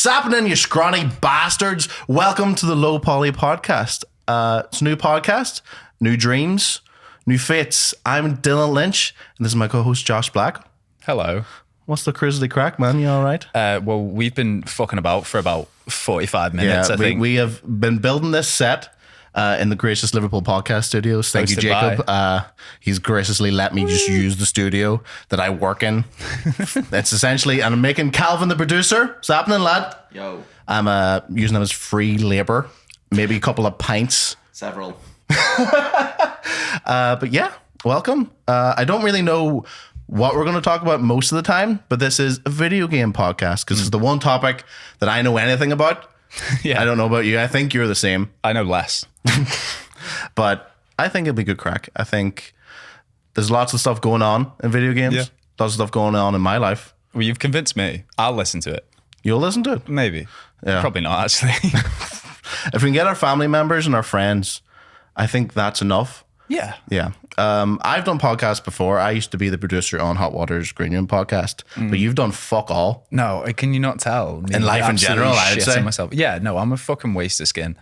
happening, you scrawny bastards? Welcome to the Low Poly Podcast. It's a new podcast, new dreams, new fates. I'm Dylan Lynch, and this is my co-host Josh Black. Hello. What's the grizzly crack, man? You all right? Well, we've been fucking about for about 45 minutes, I think. We have been building this set in the gracious Liverpool podcast studios. Thank you, Jacob. He's graciously let me just use the studio that I work in. That's essentially, and I'm making Calvin the producer. What's happening, lad? Yo. I'm using him as free labor. Maybe a couple of pints. Several. But yeah, welcome. I don't really know what we're going to talk about most of the time, but this is a video game podcast because it's the one topic that I know anything about. Yeah. I don't know about you. I think you're the same. I know less. But I think it'll be good crack. I think there's lots of stuff going on in video games. Yeah. Lots of stuff going on in my life. Well, you've convinced me. I'll listen to it. You'll listen to it? Maybe. Yeah. Probably not, actually. If we can get our family members and our friends, I think that's enough. Yeah. Yeah. I've done podcasts before. I used to be the producer on Hot Water's Green Room podcast, but you've done fuck all. No, can you not tell? In life in general, I'd say. Myself. Yeah, no, I'm a fucking waste of skin.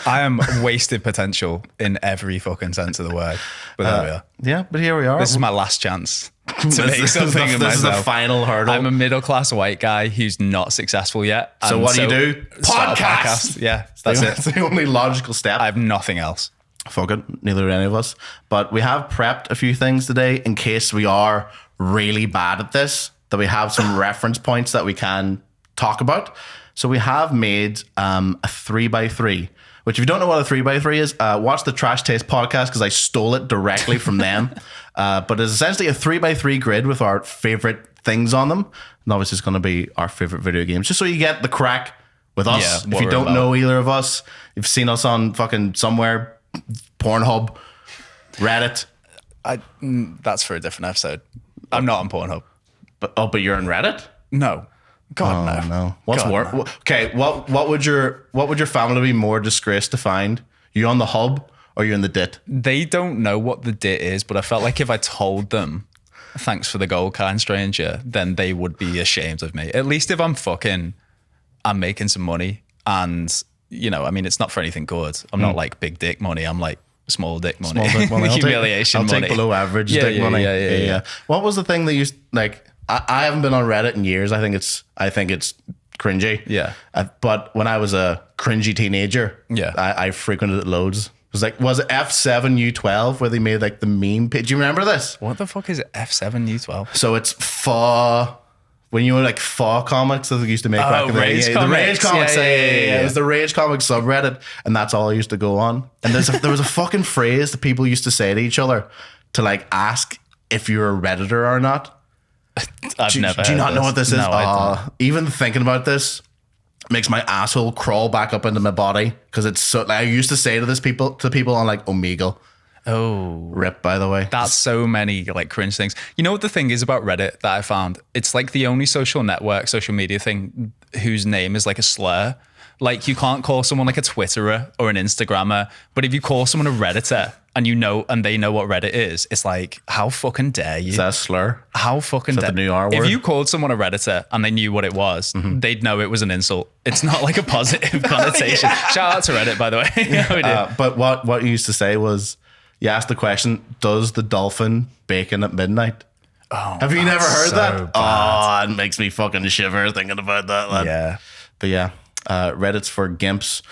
I am wasted potential in every fucking sense of the word. But there we are. Yeah, but here we are. This is my last chance to make This something of is the myself. final hurdle. I'm a middle-class white guy who's not successful yet. So and what do you do? start a Podcast! Yeah, that's it. That's the only logical step. I have nothing else. Fuck it, neither do any of us. But we have prepped a few things today in case we are really bad at this, that we have some reference points that we can talk about. So we have made a 3x3, which if you don't know what a 3x3 is, watch the Trash Taste podcast because I stole it directly from them. But it's essentially a 3x3 grid with our favorite things on them. And obviously it's going to be our favorite video games, just so you get the crack with us. Yeah, if you don't know either of us, you've seen us on fucking somewhere, Pornhub, Reddit. That's for a different episode. I'm not on Pornhub. But you're on Reddit? No. God, No. What's God, worse? no. Okay, what would your family be more disgraced to find? You on the hub or you in the dit? They don't know what the dit is, but I felt like if I told them, thanks for the gold, kind stranger, then they would be ashamed of me. At least if I'm making some money and, you know, I mean, it's not for anything good. I'm not like big dick money. I'm like small dick money. Small dick money. Humiliation money. I'll take below average dick money. Yeah. What was the thing that you like? I haven't been on Reddit in years. I think it's cringy. Yeah. But when I was a cringy teenager, I frequented it loads. It was it F7U12 where they made like the meme page? Do you remember this? What the fuck is F7U12? So it's when you were like comics that they used to make back in the day. The Rage comics. Yeah. It was the Rage comics subreddit, and that's all I used to go on. And there was a fucking phrase that people used to say to each other to like ask if you're a Redditor or not. Do you not know what this is? No, I don't. Even thinking about this makes my asshole crawl back up into my body because it's so. Like, I used to say to people on like Omegle. Oh, RIP, by the way. That's so many like cringe things. You know what the thing is about Reddit that I found? It's like the only social media thing whose name is like a slur. Like you can't call someone like a Twitterer or an Instagrammer, but if you call someone a Redditor and they know what Reddit is, it's like, how fucking dare you? Is that a slur? How fucking dare the new R word? If you called someone a Redditor and they knew what it was, they'd know it was an insult. It's not like a positive connotation. Shout out to Reddit, by the way. But what you used to say was, you asked the question, does the dolphin bacon at midnight? Oh, have you never heard so that? bad. Oh, it makes me fucking shiver thinking about that, lad. Yeah. But yeah, Reddit's for gimps.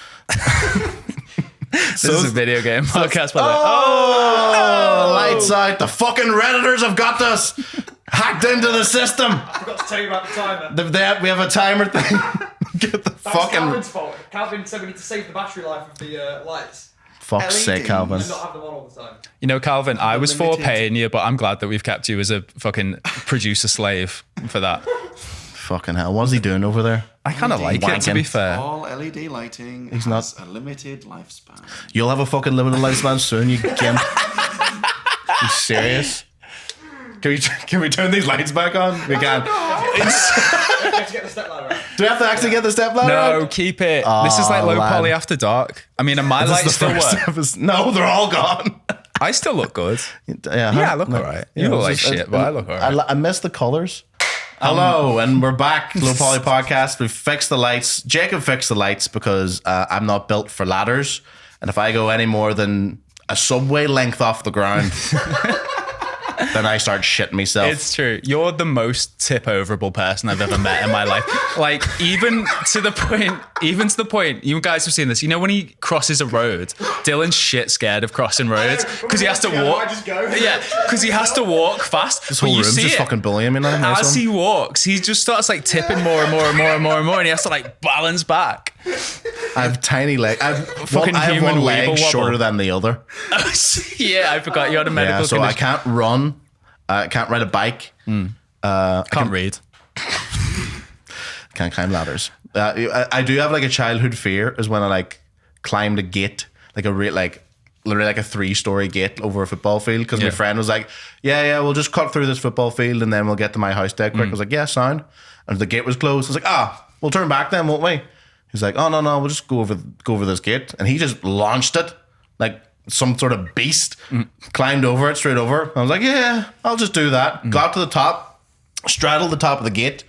This is a video game podcast, by the way. Oh, lights out. The fucking Redditors have got us hacked into the system. I forgot to tell you about the timer. We have a timer thing. Get the That's fucking... Calvin's fault. Calvin said we need to save the battery life of the lights. Fuck's sake, Calvin. And not have them on all the time. You know, Calvin, I was for Unlimited. paying you, but I'm glad that we've kept you as a fucking producer slave for that. Fucking hell. What's he doing over there? I kind of like it, to be Wanking. fair. All LED lighting He's has a limited lifespan. You'll have a fucking limited lifespan soon, you gimp. You serious? Can we turn these lights back on? We can. You have to get the step ladder out. Do we have to actually get the step ladder No, out? keep it. This is like low lad. poly after dark. I mean, and my This is lights still work. episode. No, they're all gone. I still look good. Yeah, Yeah, I look alright. You look like shit, but I look alright. I miss the colors. Hello, and we're back. Low Poly Podcast. We've fixed the lights. Jacob fixed the lights because I'm not built for ladders. And if I go any more than a subway length off the ground, then I start shitting myself. It's true. You're the most tip-overable person I've ever met in my life. Like, even to the point, you guys have seen this. You know when he crosses a road, Dylan's shit scared of crossing roads because he has to walk. I just go. Yeah, because he has to walk fast. This whole room's just fucking bullying me now. Nice As one. he walks, he just starts like tipping more and more and more and more and more, and he has to like balance back. I have tiny legs. I have human one leg weeble wobble. shorter than the other. Yeah, I forgot you had a medical So I condition. can't run. I can't ride a bike. Can't read. Can't climb ladders. I do have like a childhood fear is when I like climbed a gate, like literally like a 3-story gate over a football field because my friend was like, yeah, we'll just cut through this football field and then we'll get to my house dead quick. I was like, yeah, sound. And the gate was closed. I was like, we'll turn back then, won't we? He's like, oh no, we'll just go over this gate. And he just launched it like some sort of beast, climbed over it straight over. I was like, yeah, I'll just do that. Got to the top, straddled the top of the gate,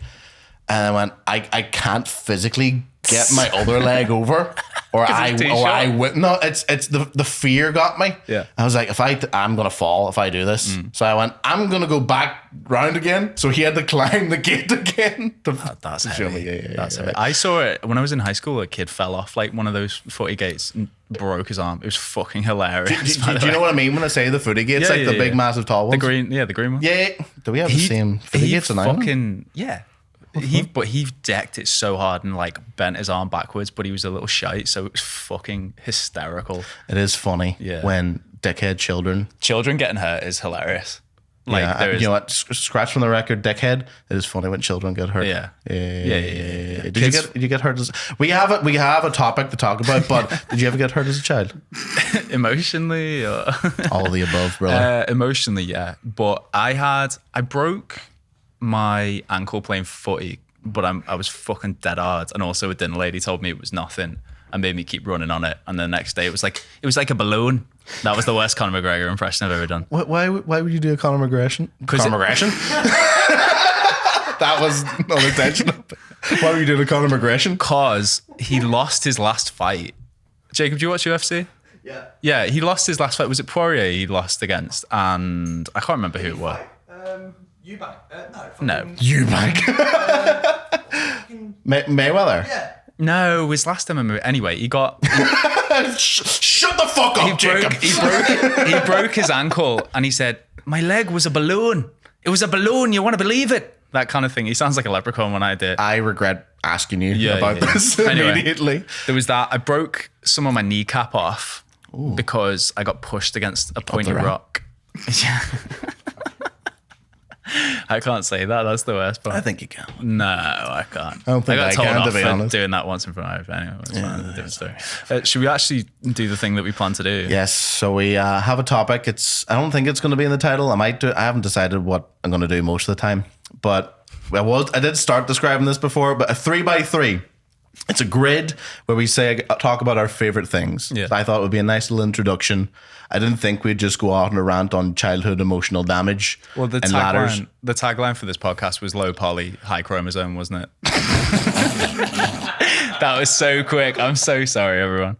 and I went, I can't physically get my other leg over, or I would. No, it's the fear got me. Yeah. I was like, I'm gonna fall if I do this. So I went, I'm gonna go back round again. So he had to climb the gate again. That's to show heavy. me. Yeah, That's heavy. I saw it when I was in high school. A kid fell off like one of those footy gates and broke his arm. It was fucking hilarious. Do you know what I mean when I say the footy gates? Yeah, Like the big, massive, tall ones. the green one. Yeah. Do we have the same footy gates in Ireland? He decked it so hard and like bent his arm backwards, but he was a little shite, so it was fucking hysterical. It is funny Yeah. when dickhead children. Children getting hurt is hilarious. Like Yeah, there is, you know what? Scratch from the record, dickhead. It is funny when children get hurt. Yeah. Yeah. Did Kids- you get hurt as? We have a topic to talk about, but did you ever get hurt as a child? emotionally or All of the above, brother. emotionally, yeah. But I broke my ankle playing footy, but I was fucking dead hard. And also a dinner lady told me it was nothing and made me keep running on it. And the next day it was like a balloon. That was the worst Conor McGregor impression I've ever done. Why would you do a Conor McGregor? Conor McGregor? That was unintentional. Why would you do a Conor McGregor? Because he lost his last fight. Jacob, do you watch UFC? Yeah. Yeah, he lost his last fight. Was it Poirier he lost against? And I can't remember who it was. Eubank. No. Eubank. Mayweather. Yeah. No, his last time I remember. Anyway, he got... Shut the fuck up, Jacob. He broke his ankle and he said, my leg was a balloon. It was a balloon. You want to believe it? That kind of thing. He sounds like a leprechaun when I did. I regret asking you Yeah, about yeah. this Anyway. immediately. There was that. I broke some of my kneecap off because I got pushed against a pointy ramp. rock. Yeah. I can't say that. That's the worst part. I think you can. No, I can't. I don't think got I told can, off to be for honest. doing that once in front of anyway. It's fine. Different story. Should we actually do the thing that we plan to do? Yes, so we have a topic. I don't think it's going to be in the title. I haven't decided what I'm going to do most of the time, but I did start describing this before. But a 3x3. It's a grid where we talk about our favorite things. Yeah. So I thought it would be a nice little introduction. I didn't think we'd just go out on a rant on childhood emotional damage. Well, the and ladders. tagline for this podcast was low poly, high chromosome, wasn't it? That was so quick. I'm so sorry, everyone.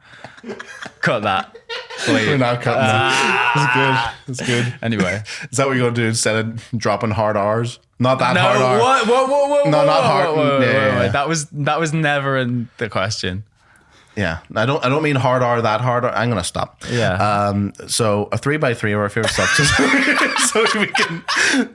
Cut that. Please. We're not cutting that. It's good. Anyway. Is that what you're going to do instead of dropping hard R's? Not that hard R. Whoa. No, not hard. Yeah. That was never in the question. Yeah, I don't mean hard R, that hard R. I'm gonna stop. Yeah. So a 3x3 of our favorite stuff, so we can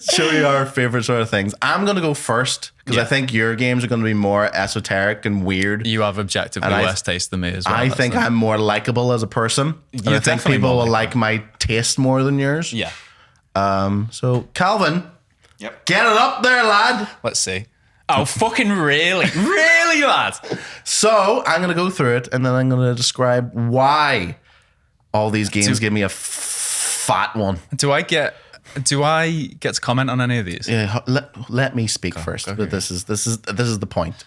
show you our favorite sort of things. I'm gonna go first because I think your games are gonna be more esoteric and weird. You have objectively And worse taste than me as well. I think I'm more likable as a person. And You're I think definitely people more will like my taste more than yours. Yeah. So Calvin, Yep. get it up there, lad. Let's see. Oh, fucking really? Really, lad? So I'm gonna go through it and then I'm gonna describe why all these games give me a fat one. Do I get to comment on any of these? Yeah, let me speak first. okay. But this is the point.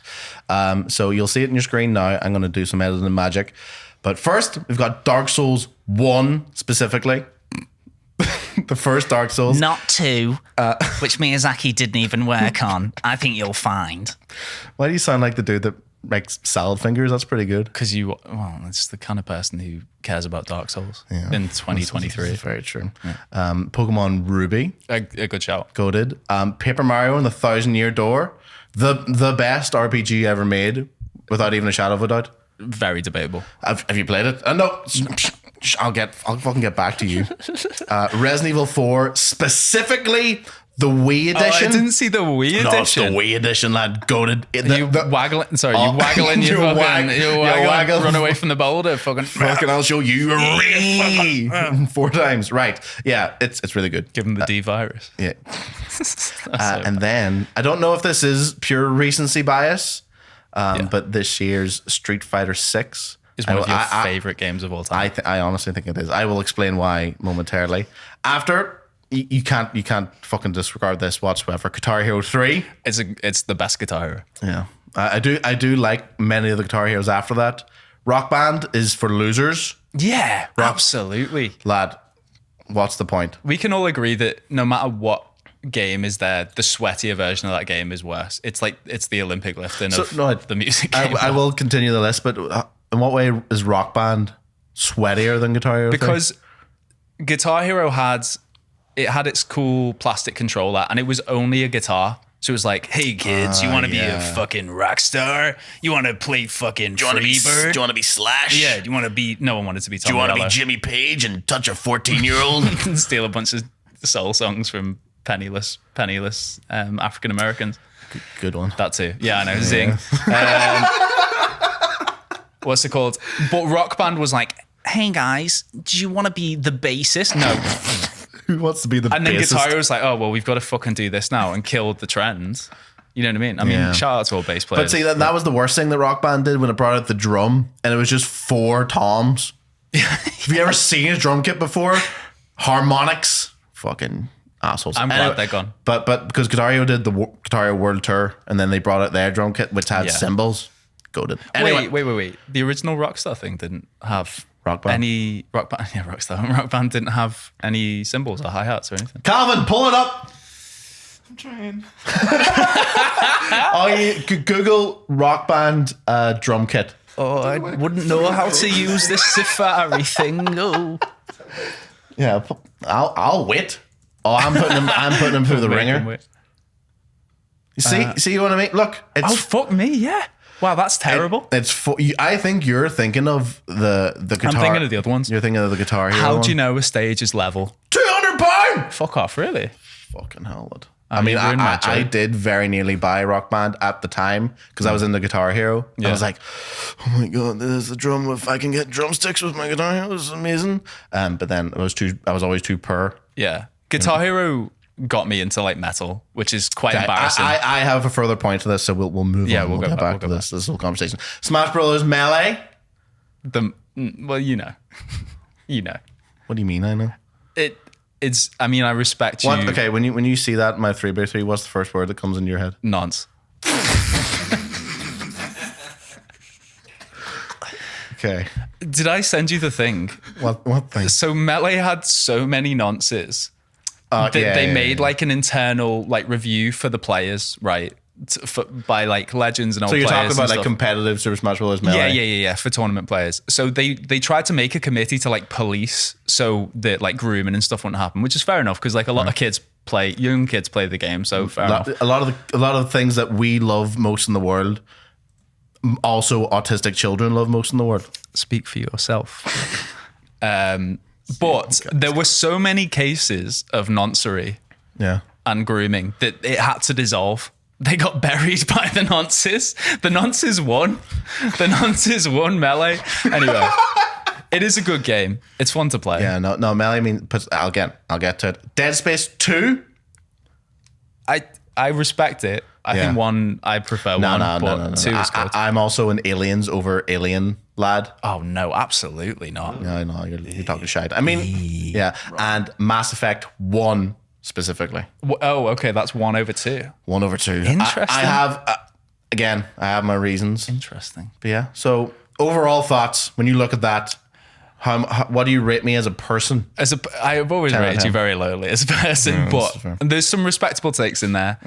So you'll see it on your screen now. I'm gonna do some editing magic. But first, we've got Dark Souls 1 specifically. The first Dark Souls. Not 2, which Miyazaki didn't even work on. I think you'll find. Why do you sound like the dude that makes salad fingers? That's pretty good. Because it's the kind of person who cares about Dark Souls in 2023. That's very true. Pokemon Ruby. A good shout. Goated. Paper Mario and the Thousand Year Door. The best RPG ever made, without even a shadow of a doubt. Very debatable. Have you played it? No. I'll fucking get back to you. Resident Evil 4, specifically the Wii edition. I didn't see the Wii No, it's the edition. Wii edition, lad. Goated. You waggling your waggle. run away from the boulder. Fucking, I'll show you. 4 times. Right. Yeah, it's really good. Give him the D virus. Yeah. And then, I don't know if this is pure recency bias, but this year's Street Fighter 6 is one of your favorite games of all time. I honestly think it is. I will explain why momentarily. After, you can't fucking disregard this whatsoever. Guitar Hero 3. It's the best Guitar Hero. Yeah. I do like many of the Guitar Heroes after that. Rock Band is for losers. Yeah, absolutely. Lad, what's the point? We can all agree that no matter what game is there, the sweatier version of that game is worse. It's the Olympic lifting of the music game. I will continue the list, but in what way is Rock Band sweatier than Guitar Hero 3? Because Guitar Hero had its cool plastic controller, and it was only a guitar. So it was like, hey kids, you want to be a fucking rock star? You want to play fucking Freebird? Do you want to be Slash? Yeah, do you want to be... No one wanted to be Tom Do you want to Morello. be Jimmy Page and touch a 14-year-old? Steal a bunch of soul songs from penniless African Americans. Good one. That too. Yeah, I know. Zing. What's it called? But Rock Band was like, hey guys, do you want to be the bassist? No. Who wants to be the And then bassist? Guitar Hero was like, oh, well, we've got to fucking do this now, and killed the trend. You know what I mean? I mean, shout out to all bass players. But see, that was the worst thing that Rock Band did when it brought out the drum, and it was just 4 toms. Have you ever seen a drum kit before? Harmonics. Fucking assholes. I'm glad they're gone. But because Guitar Hero did the Guitar Hero World Tour, and then they brought out their drum kit, which had cymbals. Goated. Anyway, Wait. The original Rockstar thing didn't have Rock Band. Rock Band didn't have any cymbals or hi-hats or anything. Calvin, pull it up. I'm trying. Google Rock Band drum kit. Oh, I wouldn't know how to use this Safari thing. No. Yeah, I'll wait. Oh, I'm putting him through the ringer. You see what I mean? Look, it's fuck me, yeah. Wow, that's terrible. I think you're thinking of the guitar. I'm thinking of the other ones. You're thinking of the Guitar Hero. How do you know a stage is level? £200? Fuck off, really? Fucking hell, lad. I mean, you're in my I job. did very nearly buy Rock Band at the time because I was in the Guitar Hero. Yeah. I was like, oh my god, this is the drum. If I can get drumsticks with my Guitar Hero, this is amazing. But then I was always too poor. Yeah. Guitar Hero got me into like metal, which is quite embarrassing. I have a further point to this, so we'll move on. We'll go get back to this whole conversation. Smash Brothers Melee. Well, you know. You know. What do you mean? I know. It's. I mean, I respect you. What? Okay, when you see that in my 3x3, what's the first word that comes into your head? Nonce. Okay. Did I send you the thing? What thing? So Melee had so many nonces that they made like an internal like review for the players, right? By like legends and old So you're players talking about and like stuff. competitive Super Smash Bros. Melee? Yeah, for tournament players. So they tried to make a committee to like police so that like grooming and stuff wouldn't happen, which is fair enough because like a lot of young kids play the game, so fair enough. A lot of the things that we love most in the world, also autistic children love most in the world. Speak for yourself. But there were so many cases of noncery and grooming that it had to dissolve. They got buried by the nonces. The nonces won. The nonces won Melee. Anyway, it is a good game. It's fun to play. Yeah, no, Melee. I mean, I'll get to it. Dead Space 2. I respect it. I think I prefer one, but two is good. I'm also an Aliens over Alien lad. Oh no, absolutely not. Yeah, I know you're talking shite. I mean, yeah, and Mass Effect 1 specifically. Oh, okay, that's 1/2. 1/2. Interesting. I have I have my reasons. Interesting. But yeah. So overall thoughts when you look at that, What do you rate me as a person? I have always 10 out of rated you 10. very lowly as a person, that's fair. but there's some respectable takes in there.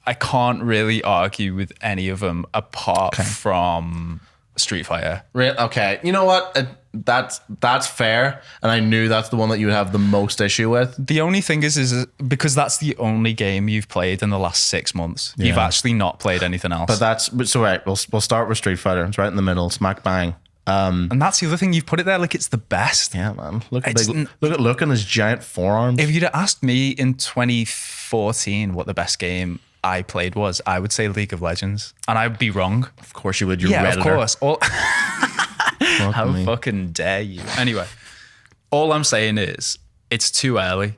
I can't really argue with any of them apart from Street Fighter. Okay, you know what? That's fair, and I knew that's the one that you would have the most issue with. The only thing is because that's the only game you've played in the last 6 months. Yeah. You've actually not played anything else. But so right. We'll start with Street Fighter. It's right in the middle, smack bang. And that's the other thing. You've put it there like it's the best. Yeah, man. Look It's at Luke and his giant forearms. If you'd have asked me in 2014 what the best game I played was, I would say League of Legends. And I'd be wrong. Of course you would. You're Yeah, Redditor. of course. How me. fucking dare you? Anyway, all I'm saying is it's too early.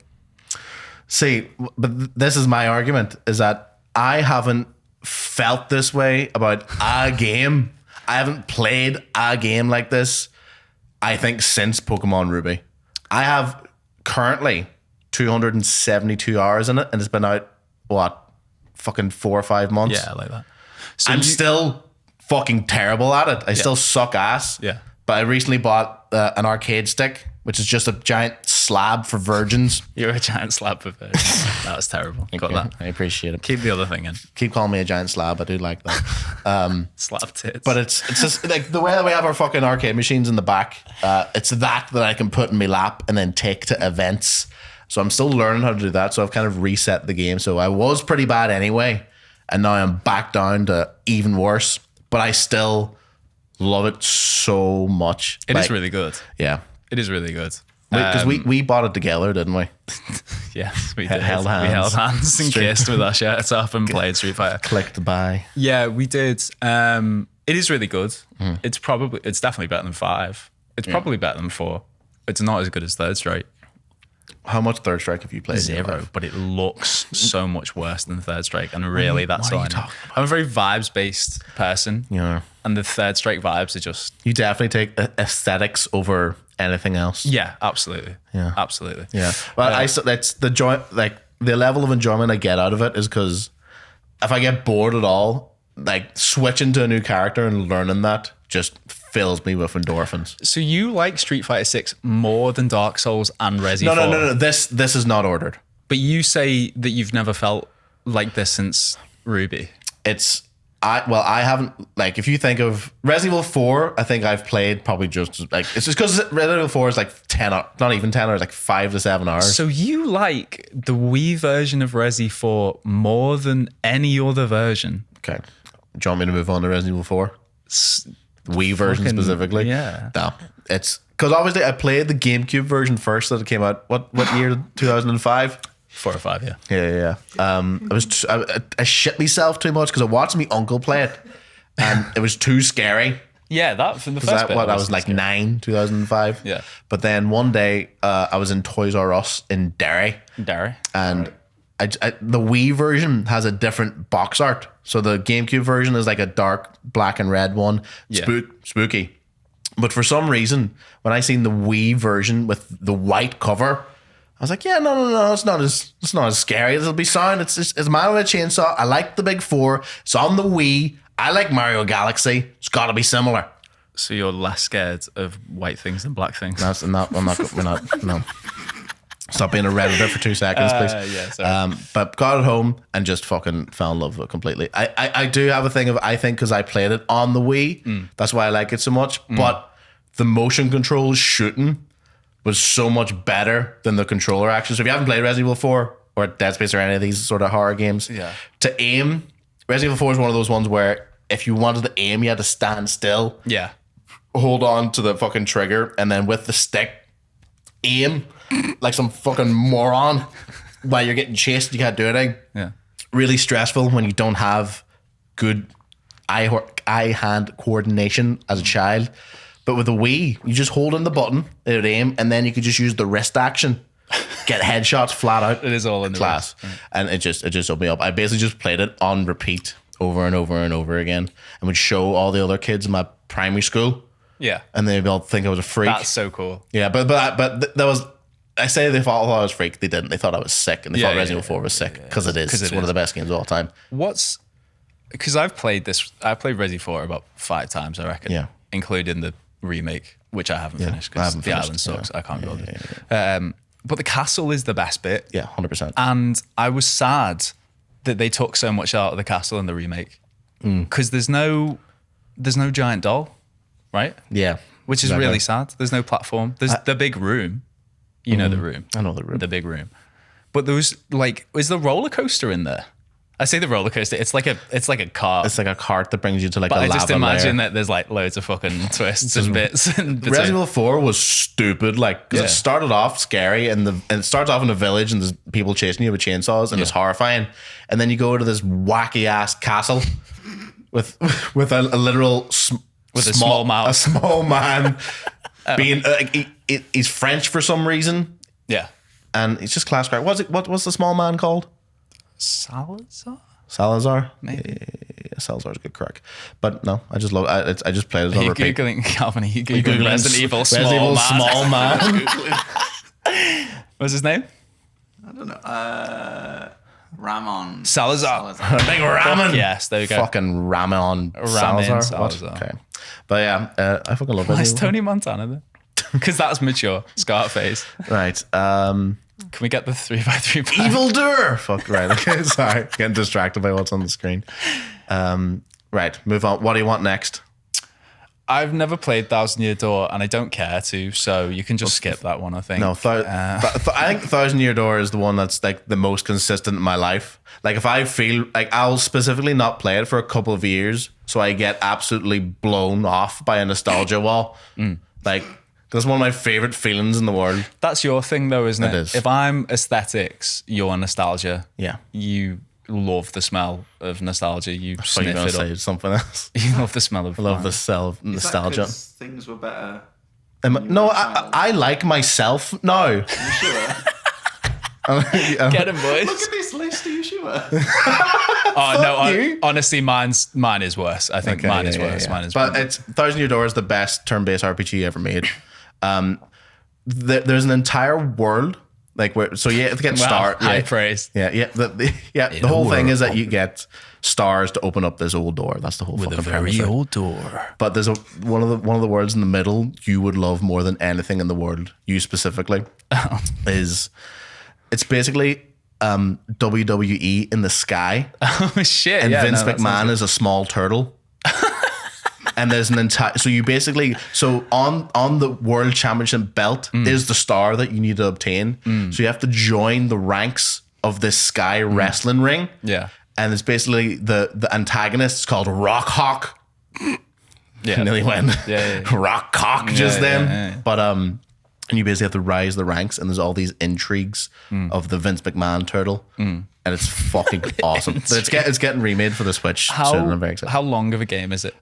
See, but this is my argument, is that I haven't felt this way about a game. I haven't played a game like this, I think, since Pokemon Ruby. I have currently 272 hours in it, and it's been out, what, fucking 4 or 5 months? Yeah, like that. So I'm still fucking terrible at it. I still suck ass. Yeah. But I recently bought an arcade stick, which is just a giant slab for virgins. You're a giant slab of it. That was terrible. Got that. I appreciate it. Keep the other thing in. Keep calling me a giant slab. I do like that. Slab tits. But it's just like the way that we have our fucking arcade machines in the back. It's that I can put in my lap and then take to events. So I'm still learning how to do that. So I've kind of reset the game. So I was pretty bad anyway, and now I'm back down to even worse. But I still love it so much. It is really good. Yeah. It is really good. Because we bought it together, didn't we? Yes, we did. Held hands. We held hands and Street- kissed with our shirts off and played Street Fighter. Clicked buy. Yeah, we did. It is really good. It's definitely better than 5. It's probably better than 4. It's not as good as Third Strike. How much Third Strike have you played? in your 0, life? but it looks so much worse than Third Strike. And really, that's what are all you I know. talking I'm a very vibes-based person. Yeah. And the Third Strike vibes are just... You definitely take aesthetics over anything else. Yeah, absolutely. Yeah. Absolutely. Yeah. Well, that's the joy. Like the level of enjoyment I get out of it is because if I get bored at all, like switching to a new character and learning that just fills me with endorphins. So you like Street Fighter 6 more than Dark Souls and Resi 4? No. This is not ordered. But you say that you've never felt like this since Ruby. I haven't, like, if you think of Resident Evil 4, I think I've played probably just like, it's just because Resident Evil 4 is like 10 hours, not even 10 hours, like 5 to 7 hours. So you like the Wii version of Resi 4 more than any other version? Okay. Do you want me to move on to Resident Evil 4? Wii version fucking- specifically? yeah. No. It's because obviously I played the GameCube version first that it came out. What year? 2005? 4 or 5, yeah. Yeah. I shit myself too much because I watched my uncle play it, and it was too scary. Yeah, that for the Was first that bit. what I was like scary. 9, 2005? Yeah. But then one day I was in Toys R Us in Derry, Derry. and the Wii version has a different box art. So the GameCube version is like a dark black and red one, Yeah. spooky. But for some reason, when I seen the Wii version with the white cover, I was like, yeah, no, it's not as scary. It'll be sound. It's a man with a chainsaw. I like the big 4. It's on the Wii. I like Mario Galaxy. It's got to be similar. So you're less scared of white things than black things? We're not. No. Stop being a Redditor for 2 seconds, please. Yeah, sorry. But got it home and just fucking fell in love with it completely. I do have a thing of, I think because I played it on the Wii, that's why I like it so much. But the motion control shooting was so much better than the controller action. So if you haven't played Resident Evil 4 or Dead Space or any of these sort of horror games, Yeah. to aim, Resident Evil 4 is one of those ones where if you wanted to aim, you had to stand still, Yeah. hold on to the fucking trigger, and then with the stick, aim like some fucking moron while you're getting chased. You can't do anything. Yeah. Really stressful when you don't have good eye-hand coordination as a child. But with the Wii, you just hold in the button, it would aim, and then you could just use the wrist action, get headshots flat out. It is all in the class, and it just opened me up. I basically just played it on repeat over and over and over again, and would show all the other kids in my primary school, Yeah. and they'd all think I was a freak. That's so cool. Yeah, but that was. I say they thought I was a freak. They didn't. They thought I was sick, and they thought Resident Evil 4 was sick because it is. It's one of the best games of all time. Because I've played this. I played Resi 4 about 5 times, I reckon. Yeah. Including the remake, which I haven't finished I because haven't the finished, island sucks. yeah. I can't go there. But the castle is the best bit. Yeah, 100%. And I was sad that they took so much out of the castle in the remake because there's no giant doll, right? Yeah. Which is really sad. There's no platform. There's the big room. You know the room. I know the room. The big room. But there was is the roller coaster in there? I say the roller coaster. It's like a cart. It's like a cart that brings you to like But a I lava just imagine layer. that there's like loads of fucking twists and bits. And Resident Evil 4 was stupid, like because Yeah. it started off scary, and it starts off in a village, and there's people chasing you with chainsaws, and it's horrifying. And then you go to this wacky ass castle with a literal With a small mouse. a small man being he's French for some reason, yeah. and it's just class crack. What's the small man called? Salazar? Salazar. Maybe. Yeah, Salazar's a good crack, but no, I just love. I just played it Are on you repeat. Googling, Calvin, are you Googling Resident Evil small man? small man. What's his name? I don't know. Ramon. Salazar. Big ramen. Yes, there you go. Fucking Ramon Salazar. What? Salazar. Okay. But yeah, I fucking love Why it. is Tony Montana there? Because that's mature. Scarface. Right. Can we get the 3x3 back? Evildoer. Fuck, right. Okay, sorry. Getting distracted by what's on the screen. Right, move on. What do you want next? I've never played Thousand Year Door and I don't care to, so you can just skip that one, I think. No, I think Thousand Year Door is the one that's like the most consistent in my life. Like if I feel like I'll specifically not play it for a couple of years, so I get absolutely blown off by a nostalgia wall. Like that's one of my favorite feelings in the world. That's your thing though, isn't it? It is. If I'm aesthetics, you're nostalgia. Yeah. You love the smell of nostalgia. You I thought you sniff were gonna it say up. something else. You love the smell of I love wine. the cell of Is that nostalgia. 'cause things were better. No, I like myself now. You sure? Get him, boys. Look at this list. Are you sure? Oh no! you. Honestly, mine is worse. I think mine is worse. Mine is. But it's Thousand Year Door is the best turn-based RPG ever made. There's an entire world like where so you have to get stars. High praise. The whole thing is that you get stars to open up this old door. That's the whole fucking premise. old door. But there's one of the worlds in the middle you would love more than anything in the world. You specifically is it's basically WWE in the sky. Oh shit! And yeah, Vince that McMahon sounds- is a small turtle. And there's an entire so you basically so on the world championship belt is the star that you need to obtain. So you have to join the ranks of this sky wrestling ring. Yeah. And it's basically the antagonist is called Rock Hawk. Yeah. Nearly went Yeah. Rock Hawk just then. yeah. But and you basically have to rise the ranks, and there's all these intrigues of the Vince McMahon turtle, and it's fucking awesome. But it's getting remade for the Switch soon, and I'm very excited. How long of a game is it?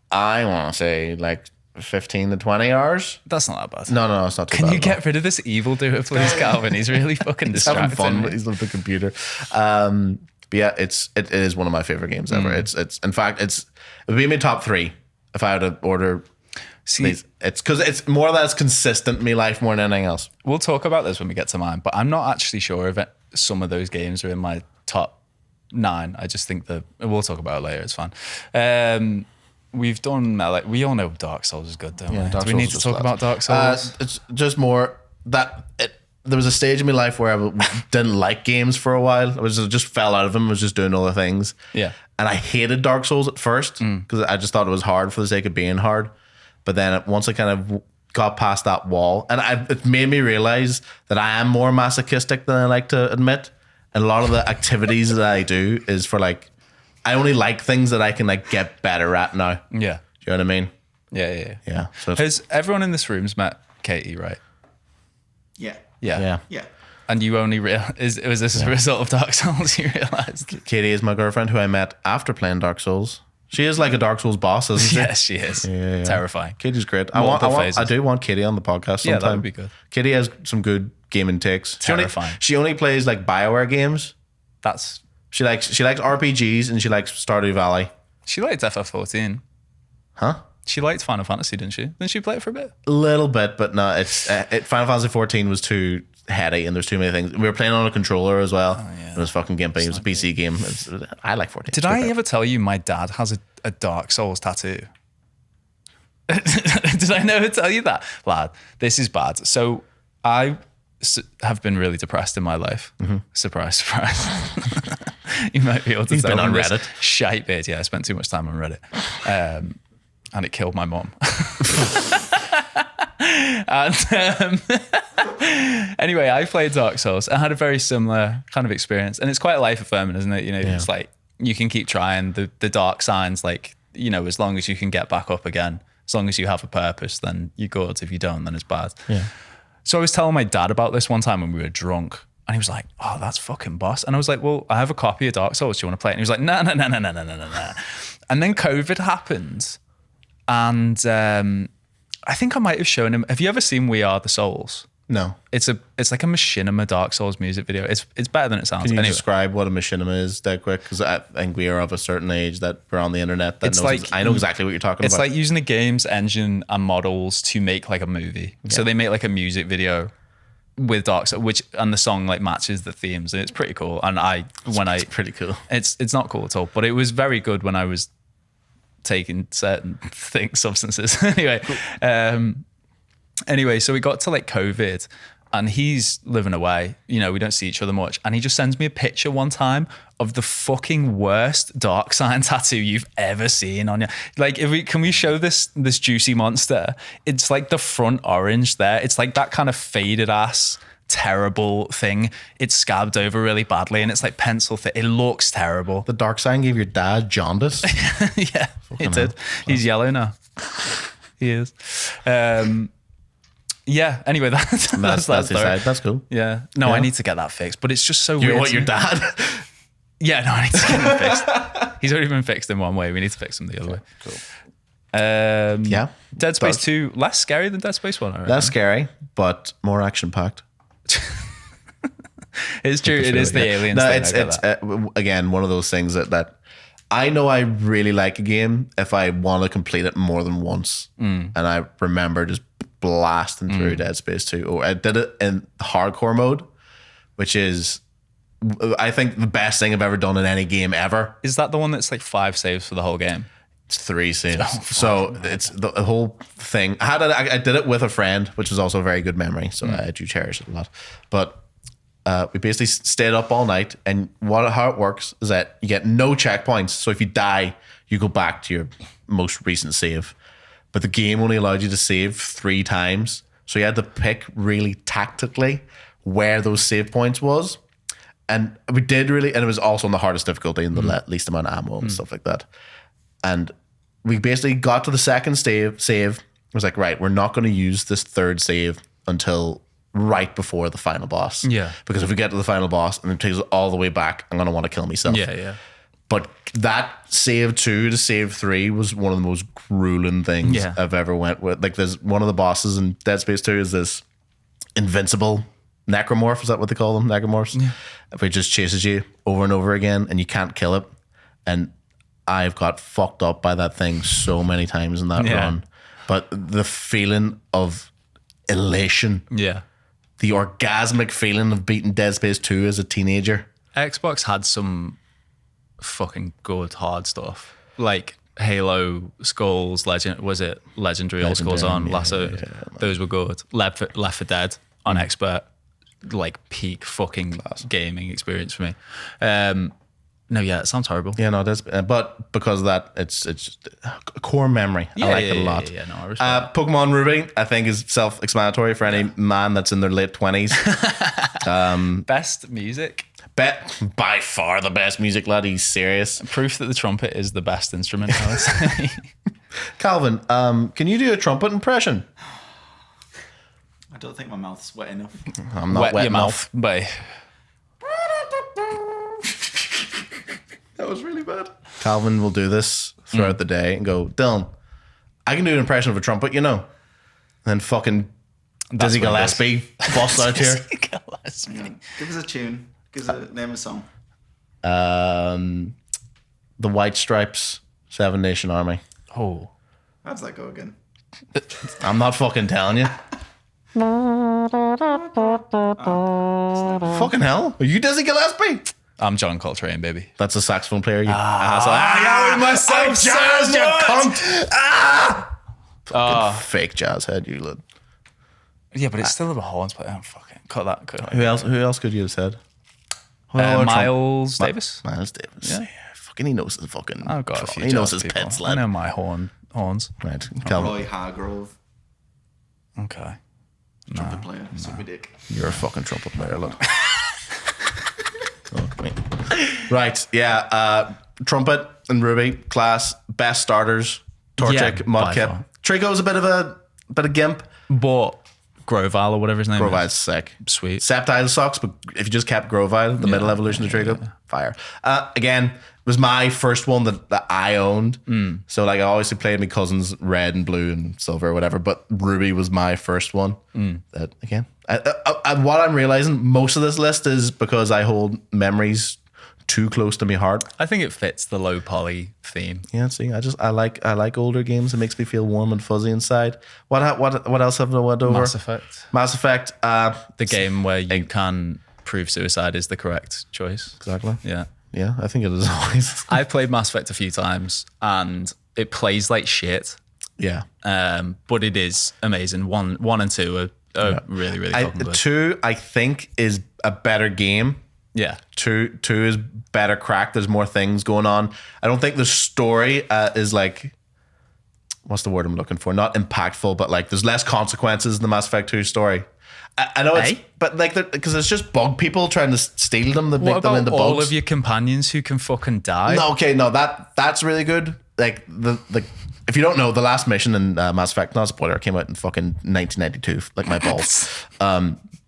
I want to say like 15 to 20 hours. That's not that bad. No, it's not too Can bad. you get rid of this evildoer, please, Calvin? He's really fucking He's having distracting fun me. with his little computer. But yeah, it is one of my favorite games ever. It's in fact it would be in my top 3 if I had to order. See, It's because it's more that's consistent in my life more than anything else. we'll talk about this when we get to mine, but I'm not actually sure if some of those games are in my top 9. I just think that we'll talk about it later. It's fine. We've done we all know Dark Souls is good, don't we? Dark Do we Souls need is to just talk class. about Dark Souls? It's just more that there was a stage in my life where I didn't like games for a while. I just fell out of them. I was just doing other things. Yeah. And I hated Dark Souls at first because I just thought it was hard for the sake of being hard. But then once I kind of got past that wall, and it made me realize that I am more masochistic than I like to admit. And a lot of the activities that I do is for like, I only like things that I can like get better at now. Do Yeah. you know what I mean? Yeah. Yeah. So Has everyone in this room's met Katie, right? Yeah. Yeah. Yeah. And you only was this as a result of Dark Souls you realised? Katie is my girlfriend who I met after playing Dark Souls. She is like a Dark Souls boss, isn't she? Yes, she is. Yeah. Terrifying. Katie's great. Multiple I phases. do want Katie on the podcast sometime. Yeah, that would be good. Katie has some good gaming takes. Terrifying. She only plays like BioWare games. That's She likes RPGs and she likes Stardew Valley. she liked FF14. Huh? She liked Final Fantasy, didn't she? Didn't she play it for a bit? A little bit, but no. It's Final Fantasy 14 was too heady and there's too many things. We were playing on a controller as well. It was fucking gimpy. It was a PC game. I like 14. Did I ever tell you my dad has a Dark Souls tattoo? Did I never tell you that? Lad, this is bad. So I have been really depressed in my life. Surprise, surprise. You might be able to You've tell been on from this Reddit. shite bit. Yeah, I spent too much time on Reddit. And it killed my mom. And anyway, I played Dark Souls. I had a very similar kind of experience. And it's quite life affirming, isn't it? You know, it's like you can keep trying. The dark signs, like, you know, as long as you can get back up again, as long as you have a purpose, then you're good. If you don't, then it's bad. Yeah. So I was telling my dad about this one time when we were drunk. And he was like, oh, that's fucking boss. And I was like, well, I have a copy of Dark Souls. Do you want to play it? And he was like, no. And then COVID happened. And I think I might have shown him. Have you ever seen We Are the Souls? No. It's like a machinima Dark Souls music video. It's better than it sounds. Can you Anyway, describe what a machinima is dead quick? Because I think we are of a certain age that we're on the internet that It's knows. like- I know exactly what you're talking it's about. like using a game's engine and models to make like a movie. So they make like a music video with Dark Souls, and the song like matches the themes, and it's pretty cool. And it's pretty cool. It's not cool at all, but it was very good when I was taking certain substances. Anyway, so we got to like COVID, and he's living away. You know, we don't see each other much. And he just sends me a picture one time of the fucking worst dark sign tattoo you've ever seen on you. Like, can we show this juicy monster? It's like the front orange there. It's like that kind of faded ass terrible thing. It's scabbed over really badly, and it's like pencil thick. It looks terrible. The dark sign gave your dad jaundice. Yeah, it did. He's yellow now. He is. Yeah. Anyway, that's That's that his story. side. That's cool. Yeah. No, Yeah. I need to get that fixed, but it's just so You weird. what, your dad? Yeah, no, I need to get that fixed. He's already been fixed in one way. We need to fix him the other way. Cool. Yeah. Dead Space Dark. 2, less scary than Dead Space 1, I reckon. That's scary, but more action packed. It's true. It is the aliens No, thing. it's I get that. again one of those things that I know I really like a game if I want to complete it more than once. And I remember just blasting through Dead Space 2. Or I did it in hardcore mode, which is, I think, the best thing I've ever done in any game ever. Is that the one that's like 5 saves for the whole game? It's 3 saves. So it's the whole thing. I did it with a friend, which was also a very good memory. So I do cherish it a lot. But we basically stayed up all night, and how it works is that you get no checkpoints. So if you die, you go back to your most recent save. But the game only allowed you to save 3 times. So you had to pick really tactically where those save points was. And we did really, and it was also on the hardest difficulty and the least amount of ammo and stuff like that. And we basically got to the second save. It was like, right, we're not going to use this third save until right before the final boss. Yeah. Because if we get to the final boss and it takes us all the way back, I'm going to want to kill myself. Yeah. But that save 2 to save 3 was one of the most grueling things I've ever went with. Like, there's one of the bosses in Dead Space 2 is this invincible necromorph. Is that what they call them? Necromorphs? Yeah. It just chases you over and over again and you can't kill it. And I've got fucked up by that thing so many times in that run. But the feeling of elation, Yeah. the orgasmic feeling of beating Dead Space 2 as a teenager. Xbox had some fucking good hard stuff. Like Halo, Skulls, Legendary All Skulls on, Lasso. Those were good. Left 4 Dead on Expert. Like peak fucking gaming experience for me. No, yeah, it sounds horrible. Yeah, no, that's but because of that, it's just a core memory. I like it a lot. Yeah, no, I respect Pokemon Ruby, I think, is self-explanatory for any man that's in their late 20s. Best music. By far the best music, lad. He's serious. Proof that the trumpet is the best instrument, I would say. Calvin, can you do a trumpet impression? I don't think my mouth's wet enough. I'm not wet your enough. mouth, boy. That was really bad. Calvin will do this throughout the day and go, Dylan, I can do an impression of a trumpet, you know. And then fucking Dizzy what it Gillespie busts out here. Yeah. Give us a tune. Give us a name of a song. The White Stripes, 7 Nation Army. Oh. How does that go again? I'm not fucking telling you. Fucking hell. Are you Dizzy Gillespie? I'm John Coltrane, baby. That's a saxophone player. You asshole. I know myself so you much. cunt. Fake jazz head, you lid. Yeah, but it's still the horns. But fucking cut that. Who else could you have said? Oh, Miles Davis. Miles Davis. Yeah. Yeah. Fucking he knows his fucking. I've got a few. He knows jazz his people. pits, I lad. know my horns. Right. Calvin, Roy Hargrove, Okay. trumpet player. Suck me dick. you're a fucking trumpet player, look. Fuck me. Right. Yeah. Trumpet and Ruby class best starters. Torchic, Yeah, by Mudkip. far. Trico's a bit of gimp. But Grovile or whatever his name Grovile's is. sick. Sweet. Septile sucks, but if you just kept Grovile, the middle evolution of Trico, fire. Again, it was my first one that I owned. So like I always played my cousins red and blue and silver or whatever, but Ruby was my first one. That again, what I'm realizing, most of this list is because I hold memories too close to my heart. I think it fits the low poly theme. Yeah, see, I like older games. It makes me feel warm and fuzzy inside. What else have I went over? Mass Effect. Mass Effect. The game where you can prove suicide is the correct choice. Exactly. Yeah. Yeah, I think it is always. I've played Mass Effect a few times and it plays like shit. Yeah. But it is amazing. One and two are really, really fucking good. 2, I think, is a better game. Yeah. 2 is better cracked. There's more things going on. I don't think the story is like, what's the word I'm looking for? Not impactful, but like there's less consequences in the Mass Effect 2 story. I know it's, but like, because it's just bug people trying to steal them that What make them about into all bugs. of your companions who can fucking die? No, okay, no, that's really good. Like the if you don't know, the last mission in Mass Effect, not a spoiler, came out in fucking 1992, like my balls.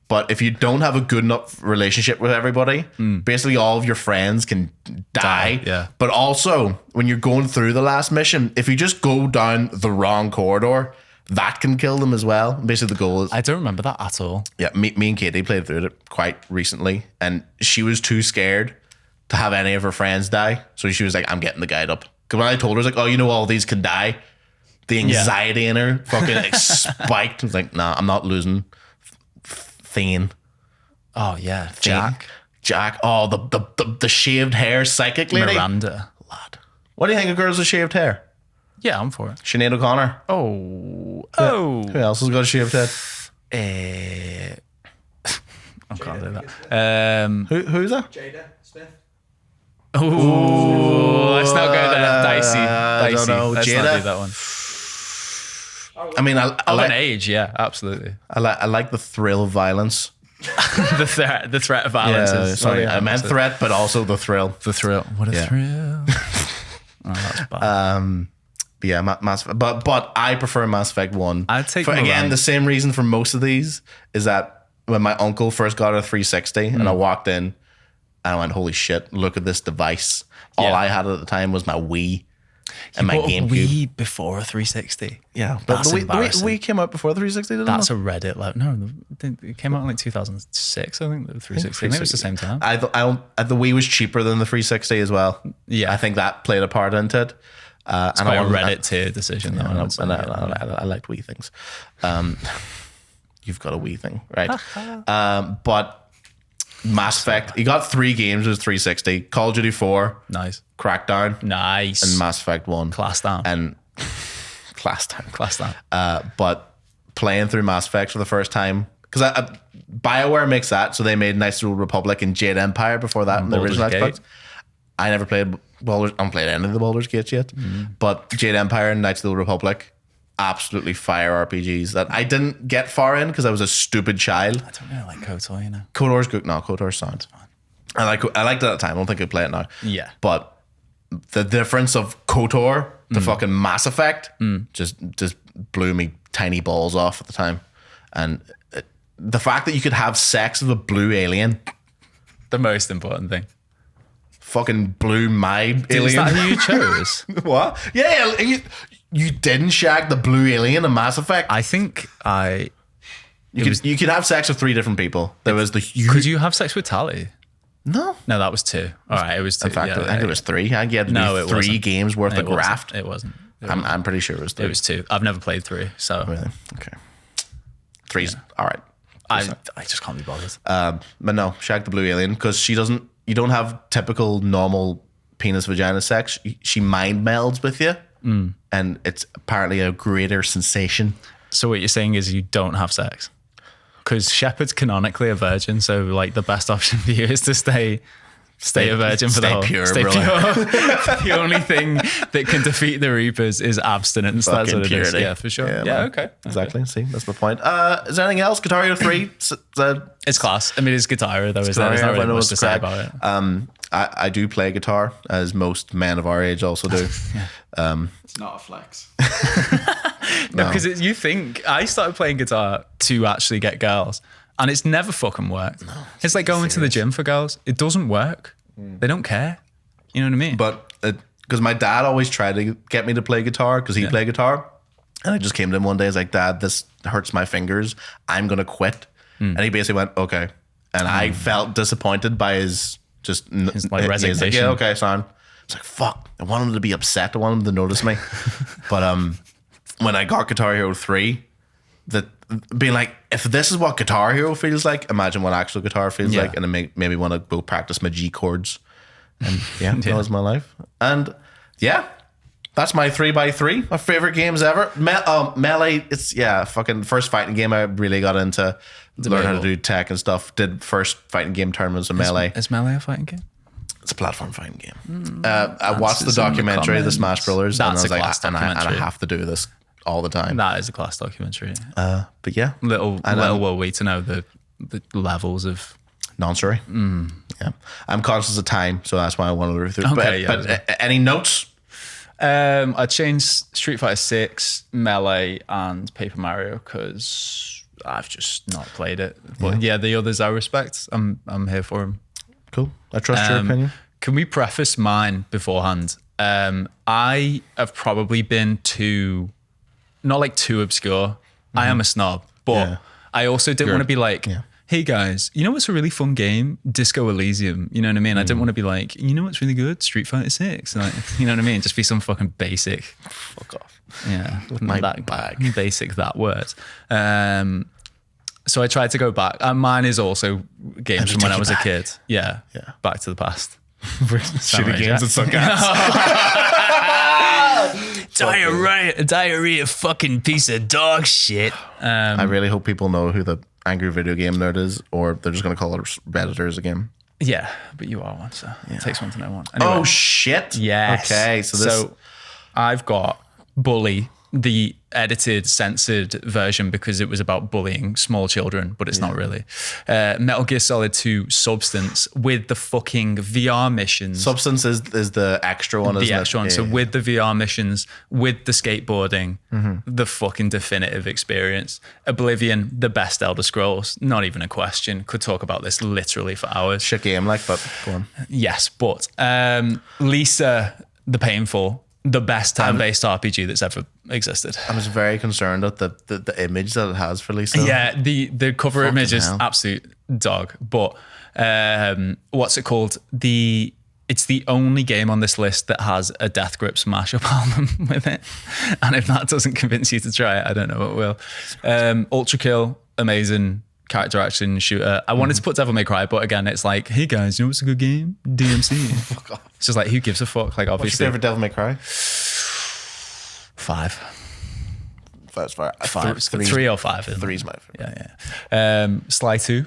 But if you don't have a good enough relationship with everybody, basically all of your friends can die. Yeah. But also, when you're going through the last mission, if you just go down the wrong corridor, that can kill them as well. Basically, the goal is... I don't remember that at all. Yeah, me and Katie played through it quite recently, and she was too scared to have any of her friends die. So she was like, I'm getting the guide up. Because when I told her, I was like, oh, you know, all these can die. The anxiety in her fucking like, spiked. I was like, nah, I'm not losing Thane. Oh, yeah. Thane. Jack. Oh, the shaved hair psychic lady. Miranda. Lad. What do you think of girls with shaved hair? Yeah, I'm for it. Sinead O'Connor. Oh. Who else has got a shaved head? I can't do that. Who's that? Jada Smith. Ooh, let's not go there. Dicey. I don't know. Let's Jada? not do that one. I mean, I Of like an age, yeah, absolutely. I like the thrill of violence. the threat of violence Yeah, is... sorry, I meant threat, but also the thrill. The thrill. What a Yeah. thrill. Oh, that's bad. But yeah, Mass Effect. But I prefer Mass Effect 1. I'd take for, them again, around. the same reason for most of these is that when my uncle first got a 360 and I walked in and I went, holy shit, look at this device. All Yeah. I had at the time was my Wii and my Bought a GameCube. Wii before a 360. Yeah, but That's the embarrassing. Wii came out before the 360, didn't That's it? a Reddit. No, it came out in like 2006, I think, the 360. I think it was the same time. The Wii was cheaper than the 360 as well. Yeah. I think that played a part into it. It's quite a Reddit tier decision. though, I would say. I liked Wii things. You've got a Wii thing, right? But Mass Effect, you got 3 games with 360. Call of Duty 4, Nice. Crackdown, Nice. and Mass Effect 1. Class down. And class down. Class down. But playing through Mass Effect for the first time, because BioWare makes that, so they made Knights of the Old Republic and Jade Empire before that in the Baldur's original Gate. Xbox. I never played Baldur's, I haven't played any of the Baldur's Gates yet, but Jade Empire and Knights of the Old Republic, absolutely fire RPGs that I didn't get far in because I was a stupid child. I don't really like KOTOR, you know. KOTOR's good. No, KOTOR's sound. I liked it at the time. I don't think I'd play it now. Yeah. But the difference of KOTOR to fucking Mass Effect just blew me tiny balls off at the time. And the fact that you could have sex with a blue alien The most important thing. fucking blew my Is alien. that who you chose? What? Yeah, you didn't shag the blue alien in Mass Effect. I think You could have sex with 3 different people. There was the Could you have sex with Tali? No. No, that was 2. All right, it was 2. In fact, yeah, I think it was 3. I think you had to No, do it 3 wasn't. games worth It of wasn't. graft. It wasn't. I'm pretty sure it was 3. It was 2. I've never played 3, so Really? Okay. 3's all right. I just can't be bothered. But no, shag the blue alien because you don't have typical normal penis vagina sex. She mind melds with you and it's apparently a greater sensation. So what you're saying is you don't have sex? Because Shepard's canonically a virgin, so like the best option for you is to stay a virgin for the whole. Stay pure. The only thing that can defeat the Reapers is abstinence. That's Fucking what it is. purity. Yeah, for sure. Yeah, Yeah, man. okay. Exactly. See, that's my point. Is there anything else? Guitar Hero 3? It's class. I mean, it's guitar though. There's not really much to say about it. I do play guitar, as most men of our age also do. It's not a flex. No, because you think I started playing guitar to actually get girls, and it's never fucking worked. No, it's like going to the gym for girls. It doesn't work. They don't care. You know what I mean? But because my dad always tried to get me to play guitar because he played guitar, and I just came to him one day. I was like, "Dad, this hurts my fingers. I'm gonna quit." And he basically went, "Okay," and I felt disappointed by his resignation. Yeah, okay, son. It's like, fuck. I want him to be upset. I want him to notice me. But when I got Guitar Hero 3, that being like, if this is what Guitar Hero feels like, imagine what actual guitar feels like, and it made me want to go practice my G chords. And that was my life. And that's my 3x3. My favorite games ever. Melee, it's fucking first fighting game I really got into. Learn how to do tech and stuff. Did first fighting game tournaments in Melee. Is Melee a fighting game? It's a platform fighting game. I watched the documentary, the Smash Brothers, That's and I was a like, class and I documentary. have to do this all the time. That is a class documentary. But yeah, Little were we to know the levels of. non-story. Yeah, I'm conscious of time, so that's why I wanted to read through. Okay, but any notes? I changed Street Fighter 6, Melee, and Paper Mario because I've just not played it. But the others I respect. I'm here for them. Cool. I trust your opinion. Can we preface mine beforehand? I have probably been not too obscure. I am a snob, but I also didn't want to be like, hey guys, you know what's a really fun game? Disco Elysium. You know what I mean? I didn't want to be like, you know what's really good? Street Fighter 6. Like, you know what I mean? Just be some fucking basic. Fuck off. Yeah. my that bag. Basic, that word. So I tried to go back. Mine is also games from when I was a kid. Yeah. Back to the past. Shitty games that suck ass. Diarrhea, fucking piece of dog shit. I really hope people know who the angry video game nerd is, or they're just going to call it Redditors again. Yeah, but you are one, so it takes one to know one. Anyway, Oh, shit. yes. Okay, so I've got Bully, the edited, censored version because it was about bullying small children, but it's not really. Metal Gear Solid 2 Substance with the fucking VR missions. Substance is the extra one, isn't it? The extra one. So with the VR missions, with the skateboarding, the fucking definitive experience. Oblivion, the best Elder Scrolls, not even a question. Could talk about this literally for hours. Shit game, but go on. Yes, but Lisa, the Painful, the best turn-based RPG that's ever existed. I was very concerned at the image that it has for Lisa. Yeah, the cover Fucking image is hell. absolute dog. But what's it called? It's the only game on this list that has a Death Grips mashup album with it. And if that doesn't convince you to try it, I don't know what will. Ultra Kill, amazing character action shooter. I wanted to put Devil May Cry, but again, it's like, hey guys, you know what's a good game? DMC. Fuck off. It's just like, who gives a fuck? Like, What's your obviously, favorite Devil May Cry? 5. That's far. 5. 3 or 5. Isn't it? Three's my favorite. Yeah. Sly 2.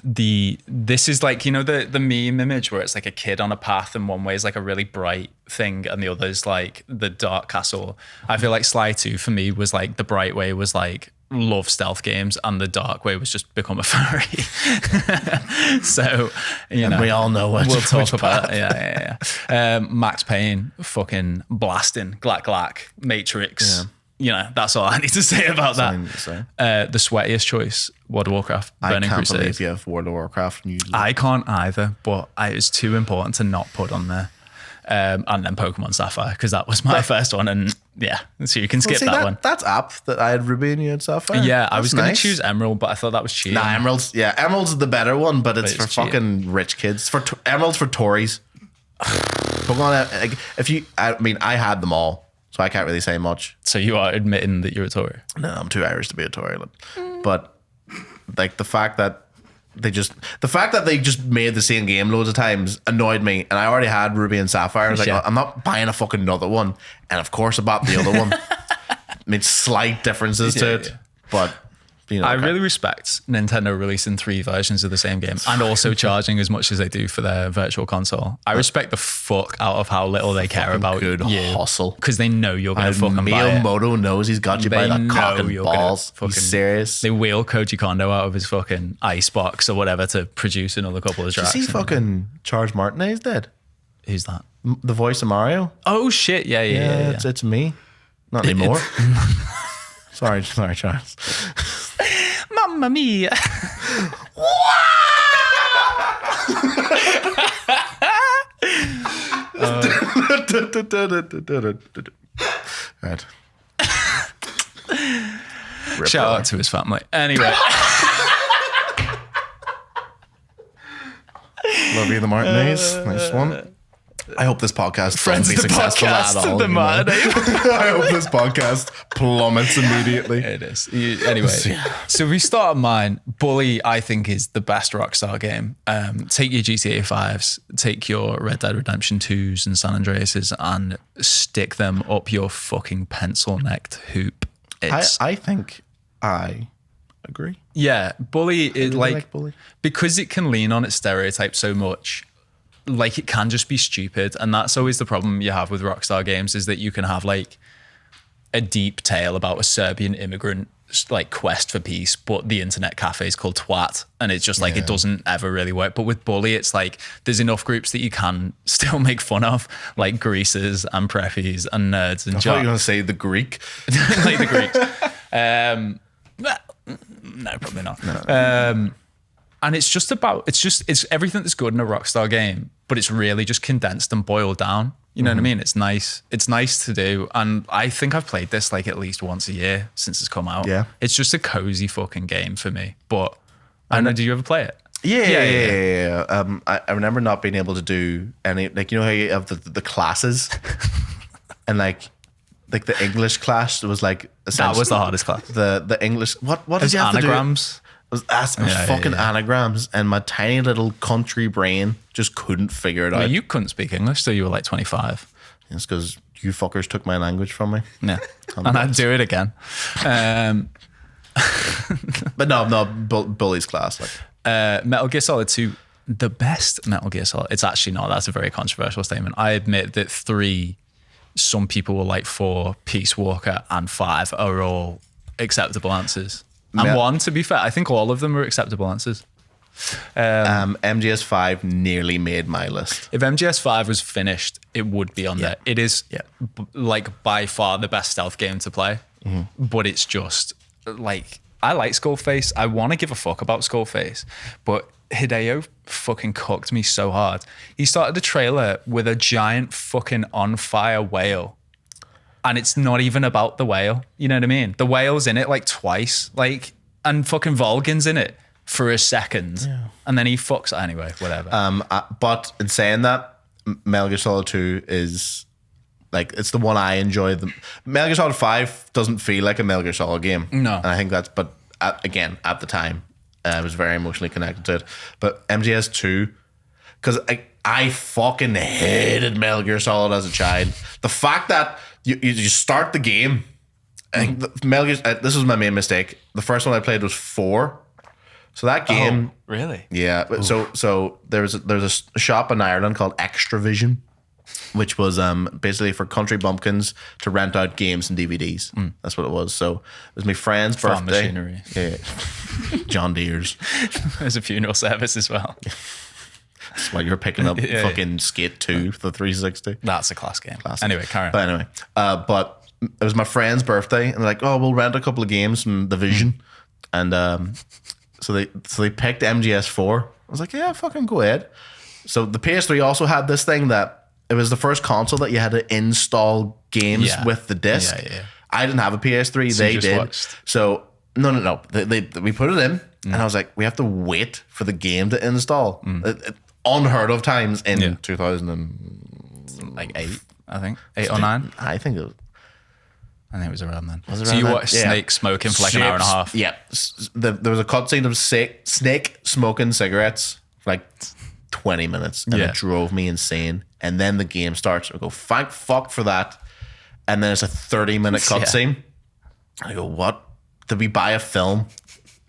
This is like, you know, the meme image where it's like a kid on a path and one way is like a really bright thing and the other is like the dark castle. I feel like Sly 2 for me was like the bright way was like love stealth games and the dark way was just become a furry. So, you know, we all know what we'll talk about. Yeah. Max Payne, fucking blasting, Glack, Matrix. Yeah. You know, that's all I need to say about Something to say. that. The sweatiest choice, World of Warcraft, I Burning can't Crusade. believe you have World of Warcraft. And you I can't either, but it's too important to not put on there. And then Pokemon Sapphire, because that was my first one. And yeah, so you can skip that one. That's apt that I had Ruby and you had Sapphire. Yeah, I was going to nice. choose Emerald, but I thought that was cheating. Nah, Emerald's is the better one, but it's But for it's cheating. fucking rich kids. Emerald's for Tories. Pokemon, like, I had them all, so I can't really say much. So you are admitting that you're a Tory. No, I'm too Irish to be a Tory. But like the fact that the fact that they just made the same game loads of times annoyed me, and I already had Ruby and Sapphire. I was like, Yeah. I'm not buying a fucking another one, and of course I bought the other one. Made slight differences to it, but you know, I really respect Nintendo releasing 3 versions of the same game and also charging as much as they do for their virtual console. I respect the fuck out of how little they care about good you hustle. because they know you're going to fucking buy it. Miyamoto knows he's got you by They the cock know and you're gonna balls. fucking- He's serious. They wheel Koji Kondo out of his fucking icebox or whatever to produce another couple of Did you tracks. see fucking Charles Martinez dead? Who's that? The voice of Mario. Oh shit! Yeah. It's me. Not anymore. Sorry, Charles. Mamma mia! Right. Shout out to his family. Anyway, Love you, the Martinez. Nice one. I hope this podcast friends doesn't of be the successful at podcast, all. the you know? Martinez. I hope this podcast plummets immediately. It is. Anyway, so we start on mine. Bully, I think, is the best Rockstar game. Take your GTA 5s, take your Red Dead Redemption 2s and San Andreas's and stick them up your fucking pencil-necked hoop. It's, I think I agree. yeah, Bully is really like Bully. because it can lean on its stereotype so much. Like it can just be stupid, and that's always the problem you have with Rockstar games is that you can have like a deep tale about a Serbian immigrant like quest for peace, but the internet cafe is called Twat, and it's just like it doesn't ever really work. But with Bully, it's like there's enough groups that you can still make fun of, like greasers and preppies and nerds and I thought you were jocks. going to say the Greek. Like the Greeks. No, probably not. And it's just about, it's everything that's good in a Rockstar game, but it's really just condensed and boiled down. You know what I mean? It's nice. It's nice to do. And I think I've played this like at least once a year since it's come out. Yeah. It's just a cozy fucking game for me. But I don't know, did you ever play it? Yeah. I remember not being able to do any, like, you know how you have the classes and like the English class was like That was the hardest class. The English, what did It's you have anagrams. to do? It was fucking anagrams, and my tiny little country brain just couldn't figure it Well, out. you couldn't speak English, so you were like 25. It's because you fuckers took my language from me. Yeah. And I'd do it again. But no, Bully's class. Like, Metal Gear Solid 2, the best Metal Gear Solid. It's actually not. That's a very controversial statement. I admit that 3, some people will like 4, Peace Walker, and 5 are all acceptable answers. And 1, to be fair, I think all of them are acceptable answers. MGS5 nearly made my list. If MGS5 was finished, it would be on there. It is like by far the best stealth game to play, but it's just like, I like Skullface. I want to give a fuck about Skullface, but Hideo fucking cooked me so hard. He started the trailer with a giant fucking on fire whale. And it's not even about the whale. You know what I mean? The whale's in it like twice, like, and fucking Volgan's in it for a second. Yeah. And then he fucks. Anyway, whatever. But in saying that, Metal Gear Solid 2 is like, it's the one I enjoy. Metal Gear Solid 5 doesn't feel like a Metal Gear Solid game. No. And I think that's, but at the time, I was very emotionally connected to it. But MGS 2, because I fucking hated Metal Gear Solid as a child. The fact that you start the game, I think Metal Gear, this was my main mistake. The first one I played was 4. So that game, really? yeah. So there was a shop in Ireland called Extravision, which was basically for country bumpkins to rent out games and DVDs. That's what it was. So it was my friend's Farm birthday. machinery. Yeah. John Deere's. There's a funeral service as well. That's why you're picking up fucking Skate 2 for the 360. That's a class game. Classic. Anyway, carry on. But anyway, but it was my friend's birthday, and they're like, "Oh, we'll rent a couple of games from the Vision," and so they picked MGS4. I was like, "Yeah, fucking go ahead." So the PS3 also had this thing that it was the first console that you had to install games with the disc. Yeah. I didn't have a PS3; So they you just did. watched. So no. We put it in, and I was like, "We have to wait for the game to install." Unheard of times in 2000 and Like 8, I think. 8 or 9. I think it was I think it was around then. Was it so around you then? watched Yeah. Snake smoking for like an hour and a half. Yeah. There was a cutscene of Snake smoking cigarettes for like 20 minutes, and Yeah. it drove me insane. And then the game starts. I go, thank fuck for that. And then it's a 30-minute cutscene. I go, what? Did we buy a film?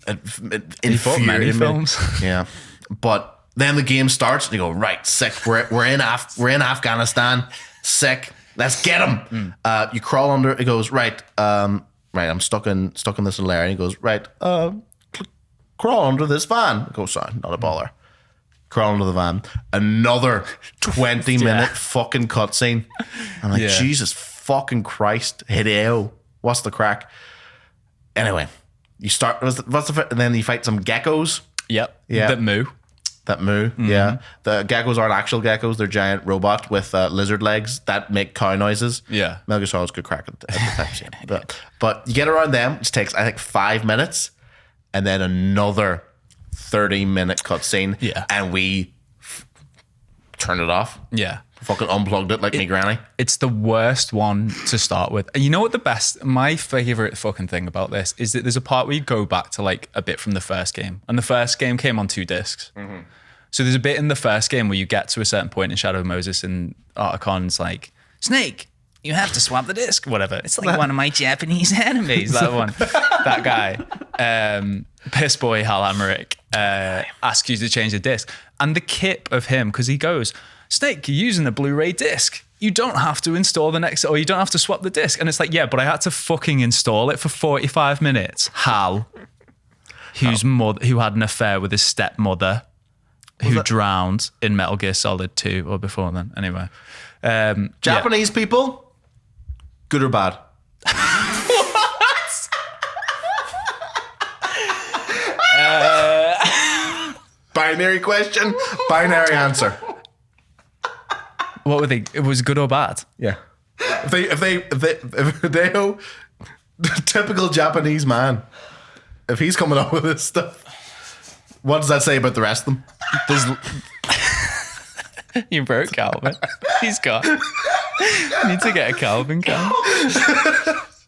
It You bought many infuriated me. films. Yeah, but then the game starts, and you go, right, sick. We're in Afghanistan. Sick. Let's get him. You crawl under. It goes right. Right. I'm stuck in this little area. He goes right. Crawl under this van. I go, sorry, not a bother. Crawl under the van. Another 20-minute fucking cutscene. I'm like, Yeah. Jesus fucking Christ, Hideo, what's the crack? Anyway, you start. And then you fight some geckos. Yep. Yeah. That moo. That moo, yeah. The geckos aren't actual geckos; they're giant robot with lizard legs that make cow noises. Yeah. Metal Gear Solid's good crack at the time scene. But you get around them, which takes I think 5 minutes, and then another 30-minute cutscene. Yeah. And we turned it off. Yeah. Fucking unplugged it like me granny. It's the worst one to start with. And you know what my favorite fucking thing about this is that there's a part where you go back to like a bit from the first game. And the first game came on 2 discs. Mm-hmm. So there's a bit in the first game where you get to a certain point in Shadow of Moses and Articon's like, Snake, you have to swap the disc, whatever. It's like one of my Japanese enemies. That one. That guy. Piss boy Hal Emmerich asks you to change the disc. And the kip of him, because he goes, Snake, you're using a Blu-ray disc. You don't have to install the next, or you don't have to swap the disc. And it's like, yeah, but I had to fucking install it for 45 minutes. Hal, who had an affair with his stepmother, who drowned in Metal Gear Solid 2 or before then. Anyway. Japanese people, good or bad? Binary question, binary answer. What were they? It was good or bad? Yeah. If they typical Japanese man, if he's coming up with this stuff, what does that say about the rest of them? There's you broke Calvin. He's got. Need to get a Calvin can.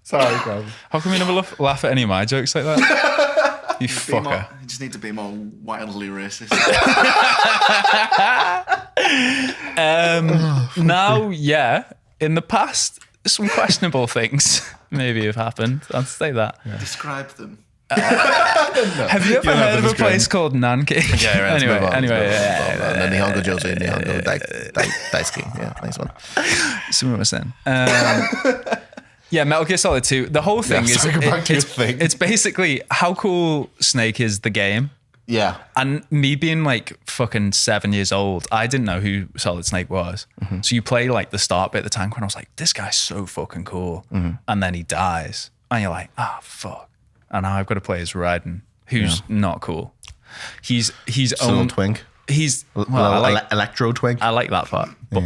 Sorry, Calvin. How come you never laugh at any of my jokes like that? You You fucker. just need to be more wildly racist. Now, yeah, in the past, some questionable things maybe have happened. I'll say that. Describe them. Have you ever heard of a describe place called Nanking? Yeah, right. Anyway, And yeah. then Nihongo Josie, Nihongo Daisuke. Yeah, nice one. Sumimasen. Yeah, Metal Gear Solid 2. The whole thing is sorry, go back to your thing. it's basically how cool Snake is the game. Yeah. And me being like fucking 7 years old, I didn't know who Solid Snake was. Mm-hmm. So you play like the start bit of the tank and I was like, this guy's so fucking cool. Mm-hmm. And then he dies. And you're like, fuck. And now I've got to play as Raiden, who's not cool. He's Little twink. He's well, Electro twink. I like that part. But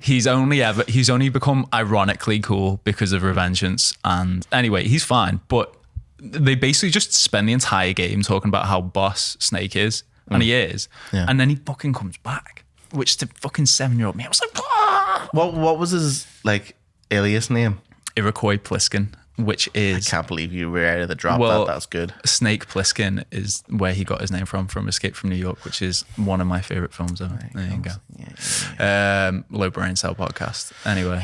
he's only become ironically cool because of Revengeance. And anyway, he's fine. But they basically just spend the entire game talking about how boss Snake is. And he is. Yeah. And then he fucking comes back. Which to fucking 7-year-old me, I was like, "Ah!" What was his like alias name? Iroquois Pliskin, which is Can't believe you were out of the drop. Well, That was good. Snake Plissken is where he got his name from Escape from New York, which is one of my favorite films ever. There you go. Low Brain Cell podcast. Anyway,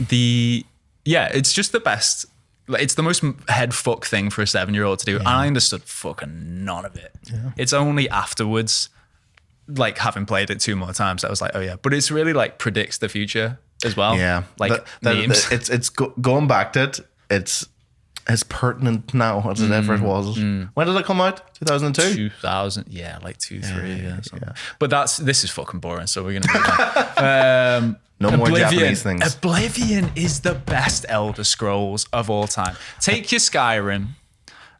it's just the best. Like, it's the most head fuck thing for a 7-year-old to do. And I understood fucking none of it. Yeah. It's only afterwards, like having played it 2 more times, that I was like, oh yeah. But it's really like predicts the future as well. Yeah. Like memes. It's going back to it. It's as pertinent now as it ever was. When did it come out? 2002? 2000, yeah, like 2-3, yeah. Something. But this is fucking boring, so we're gonna move on. No more Japanese things. Oblivion is the best Elder Scrolls of all time. Take your Skyrim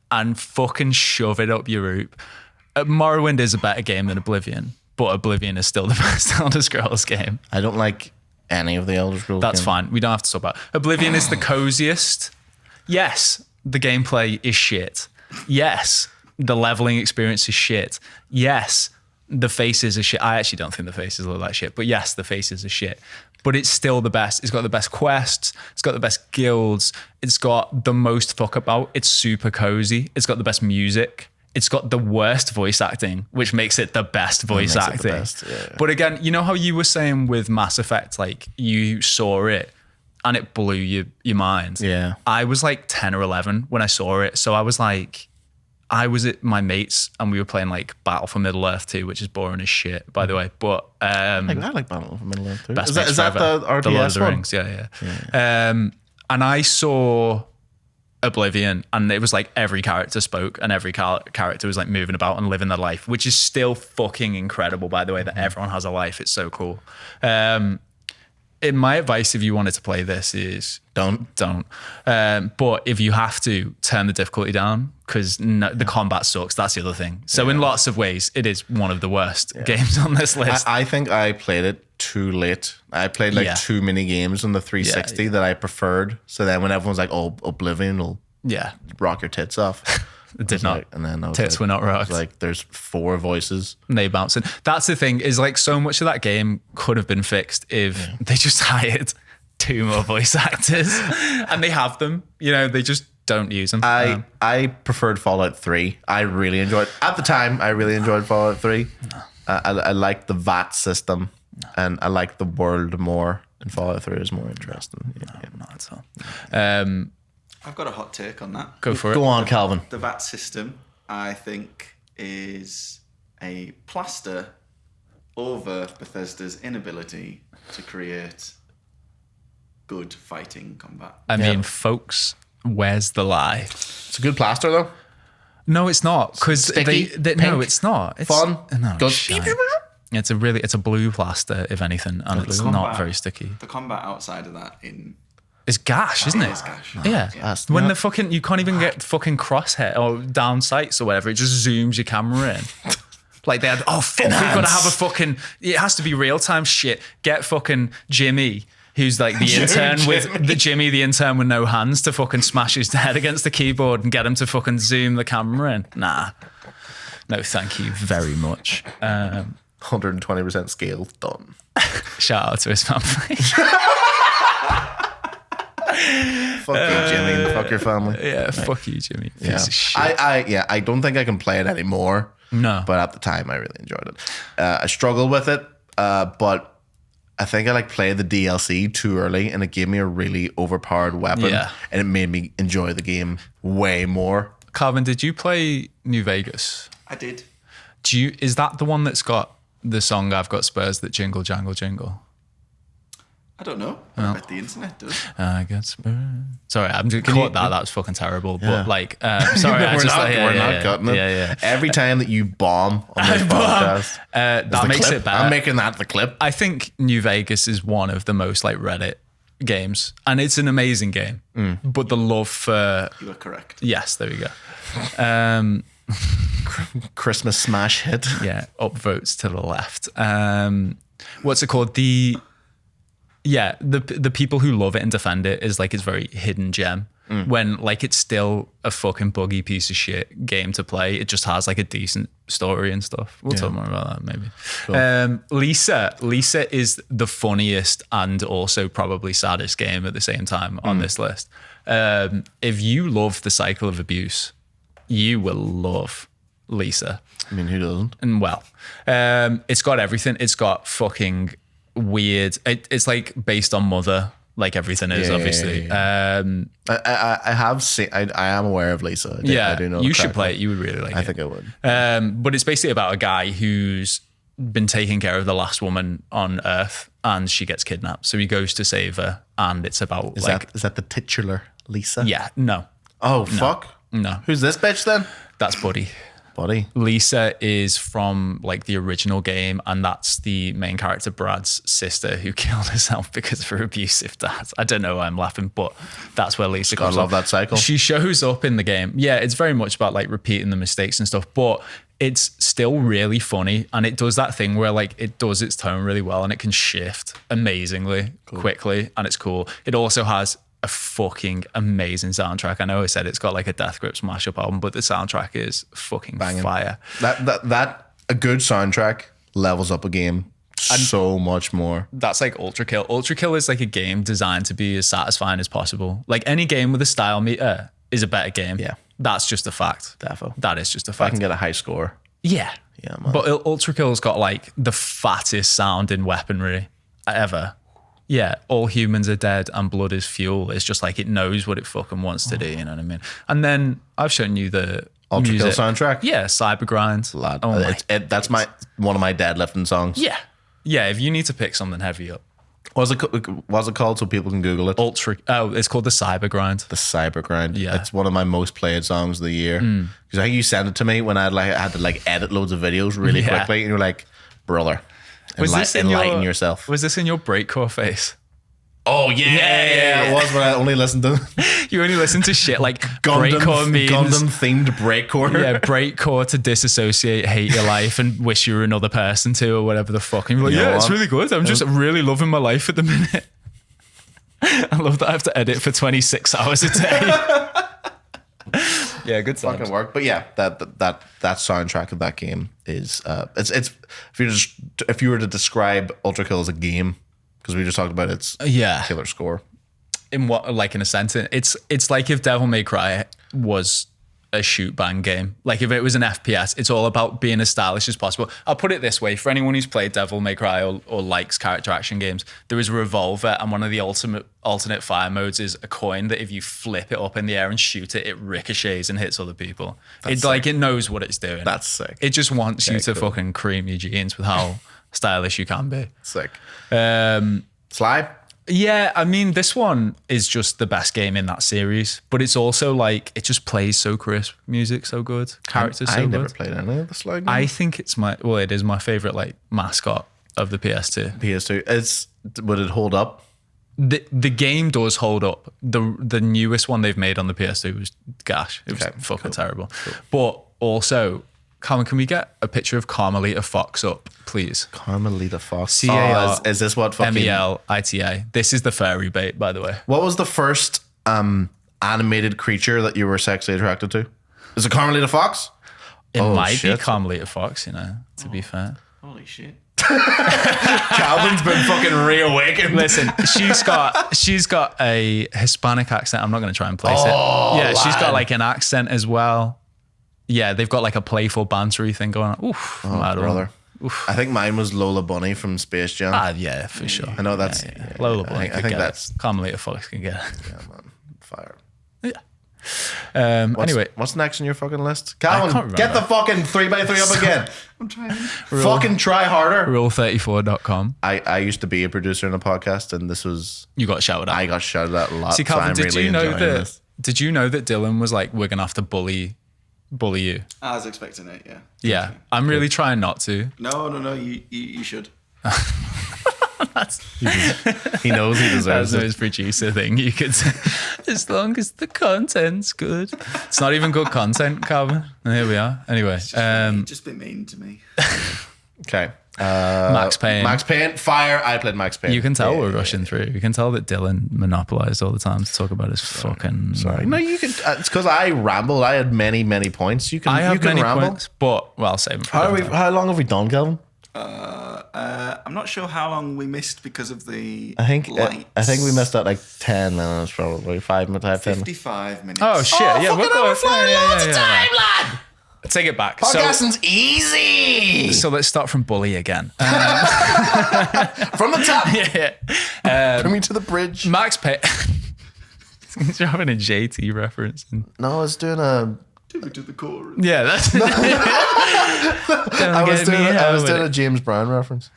and fucking shove it up your root. Morrowind is a better game than Oblivion, but Oblivion is still the best Elder Scrolls game. I don't like any of the Elder Scrolls That's games. fine. We don't have to talk about it. Oblivion is the coziest. Yes, the gameplay is shit. Yes, the leveling experience is shit. Yes, the faces are shit. I actually don't think the faces look like shit, but yes, the faces are shit. But it's still the best. It's got the best quests. It's got the best guilds. It's got the most fuck about. It's super cozy. It's got the best music. It's got the worst voice acting, which makes it the best voice acting. But again, you know how you were saying with Mass Effect, like you saw it and it blew your mind. Yeah. I was like 10 or 11 when I saw it. So I was at my mates and we were playing like Battle for Middle-earth 2, which is boring as shit, by the way. But I like Battle for Middle-earth 2. Best Is that the RTS the Lord of the one? Rings, yeah. And I saw Oblivion, and it was like every character spoke and every character was like moving about and living their life, which is still fucking incredible, by the way, that everyone has a life. It's so cool. My advice, if you wanted to play this, is don't. But if you have to, turn the difficulty down, because the combat sucks. That's the other thing. So in lots of ways, it is one of the worst games on this list. I think I played it too late. I played like too many games on the 360 that I preferred. So then when everyone's like, "Oh, Oblivion will rock your tits off," it did not. Like, and then I was tits like, were not rocked. Like there's 4 voices. And they bouncing. That's the thing, is like so much of that game could have been fixed if they just hired 2 more voice actors, and they have them. You know, they just don't use them. I preferred Fallout 3. I really enjoyed at the time. I really enjoyed Fallout 3. I liked the VAT system, and I liked the world more. And Fallout 3 is more interesting. Not at all. I've got a hot take on that. Go for it. Go on, Calvin. The VAT system, I think, is a plaster over Bethesda's inability to create good fighting combat. I mean, folks, where's the lie? It's a good plaster though. No, it's not, because Sticky, no, pink, it's not. It's fun. No, Goes shite. It's a blue plaster, if anything, and it's not very sticky. The combat outside of that It's gash, isn't it? is gash. Yeah. When the fucking, you can't even get fucking crosshair or down sights or whatever, it just zooms your camera in. Like they had, oh fuck, we've got to have a fucking, it has to be real time shit. Get fucking Jimmy, who's like the intern the intern with no hands, to fucking smash his head against the keyboard and get him to fucking zoom the camera in. Nah. No, thank you very much. 120% scale done. Shout out to his family. Fuck you, Jimmy. Fuck your family. Yeah, fuck you, Jimmy. Piece of shit. I don't think I can play it anymore. No. But at the time, I really enjoyed it. I struggled with it, but I think I played the DLC too early, and it gave me a really overpowered weapon, and it made me enjoy the game way more. Calvin, did you play New Vegas? I did. Is that the one that's got the song "I've Got Spurs That Jingle Jangle Jingle"? I don't know. I bet the internet does. I got Spurs. Sorry, I'm just caught that. That's fucking terrible. But sorry, we're not cutting it. Yeah. Every time that you bomb on this podcast, that makes clip. it better. I'm making that the clip. I think New Vegas is one of the most Reddit games, and it's an amazing game. But the love for You are correct. yes, there we go. Christmas smash hit. Yeah, upvotes to the left. What's it called? The people who love it and defend it is it's very hidden gem. When it's still a fucking buggy piece of shit game to play. It just has a decent story and stuff. We'll talk more about that maybe. Cool. Lisa is the funniest and also probably saddest game at the same time on this list. If you love the cycle of abuse, you will love Lisa. I mean, who doesn't? And it's got everything. It's got fucking weird. It's based on Mother, everything is obviously. I have seen. I am aware of Lisa. I do know. You should play it. You would really like it. I think I would. But it's basically about a guy who's been taking care of the last woman on Earth, and she gets kidnapped. So he goes to save her, and it's about is that the titular Lisa? Yeah. No. Oh fuck. No. Who's this bitch then? That's Buddy. Lisa is from the original game, and that's the main character Brad's sister who killed herself because of her abusive dad. I don't know why I'm laughing, but that's where Lisa comes. I love that cycle. She shows up in the game. Yeah, it's very much about repeating the mistakes and stuff, but it's still really funny, and it does that thing where it does its tone really well, and it can shift amazingly quickly, and it's cool. It also has a fucking amazing soundtrack. I know I said it's got a Death Grips mashup album, but the soundtrack is fucking fire. That a good soundtrack levels up a game so much more. That's like Ultra Kill. Ultra Kill is like a game designed to be as satisfying as possible. Like any game with a style meter is a better game. Yeah. That's just a fact. Defo. That is just a If I fact. can get a high score. Yeah. Yeah, man. But Ultra Kill's got like the fattest sounding weaponry ever. Yeah, all humans are dead and blood is fuel. It's just like it knows what it fucking wants to do, you know what I mean? And then I've shown you the Ultra Kill music. soundtrack? Yeah, Cyber Grind. Lad. Oh my. That's one of my deadlifting songs. Yeah. Yeah, if you need to pick something heavy up. What's it called so people can Google it? It's called the Cyber Grind. The Cyber Grind. Yeah. It's one of my most played songs of the year. Because I think you sent it to me when I had to edit loads of videos really Yeah. quickly, and you're like, brother, in enlighten yourself. Was this in your breakcore face? Oh yeah, it was when I only listened to You only listen to shit like Gundam breakcore memes. themed breakcore. Yeah, breakcore to disassociate, hate your life, and wish you were another person too, or whatever the fuck. And you're like, You know yeah, it's what? really good. I'm just really loving my life at the minute. I love that I have to edit for 26 hours a day. Yeah, good times. Fucking work. But yeah, that soundtrack of that game is it's if you were to describe Ultra Kill as a game, because we just talked about its Yeah. killer score. In what, like in a sentence, it's like if Devil May Cry was a shoot bang game. Like if it was an FPS, it's all about being as stylish as possible. I'll put it this way: for anyone who's played Devil May Cry or likes character action games, there is a revolver, and one of the alternate fire modes is a coin that if you flip it up in the air and shoot it, it ricochets and hits other people. It knows what it's doing. That's sick. It just wants you to cool. fucking cream your jeans with how stylish you can be. Sick. Um, Sly. Yeah, I mean, this one is just the best game in that series, but it's also like, it just plays so crisp, music so good, characters so I good. never played any of the Sly games. I think it is my favorite like mascot of the PS2. PS2. Would it hold up? The game does hold up. The newest one they've made on the PS2 was gosh, it was Okay, fucking cool. terrible. But also, Calvin, can we get a picture of Carmelita Fox up, please? Carmelita Fox. C-A-R- Is this what fucking... MELITA. This is the furry bait, by the way. What was the first animated creature that you were sexually attracted to? Is it Carmelita Fox? It Oh, might be shit. Carmelita Fox, to be fair. Holy shit. Calvin's been fucking reawakened. Listen, she's got a Hispanic accent. I'm not going to try and place it. Yeah, she's got lad. like an accent as well. Yeah, they've got like a playful bantery thing going on. Oof, mad one. brother. I think mine was Lola Bunny from Space Jam. Yeah, for sure. I know that's... Yeah. Lola Bunny. I think that's... Carmelita Fox can get it. Yeah, man. Fire. Yeah. Anyway, What's next on your fucking list? can't Calvin, remember. get the fucking 3x3 up again. I'm trying. Fucking try harder. rule34.com. I used to be a producer in a podcast, and this was... You got shouted at. I got shouted at a lot. See, so Calvin, I'm did really you know enjoying that? this. Did you know that Dylan was like, we're gonna have to bully you? I was expecting it, yeah. Yeah, I'm really trying not to. No, you should. He knows he deserves That's it. his producer thing. You could say, as long as the content's good. It's not even good content, Calvin. And here we are. Anyway, Just be mean to me. Okay. Max Payne. Max Payne, fire. I played Max Payne. You can tell we're rushing through. You can tell that Dylan monopolized all the time to talk about his fucking. Sorry. No, you can. It's because I rambled. I had many points. You can. I have you can many ramble. points, but well, I'll save them for How, another time. how long have we done, Calvin? I'm not sure how long we missed because of the I think lights. we missed out like 10 minutes, probably 5 minutes. 10. 55 minutes. Oh shit! Yeah, fucking we're hell, we're flying loads of time, lad. Take it back. Podcasting's easy. So let's start from bully again. From the top. Yeah. Bring me to the bridge. Max Payne. You're having a JT reference. No, I was doing a. Took me to the core. Yeah, that's. I was doing a James Brown reference.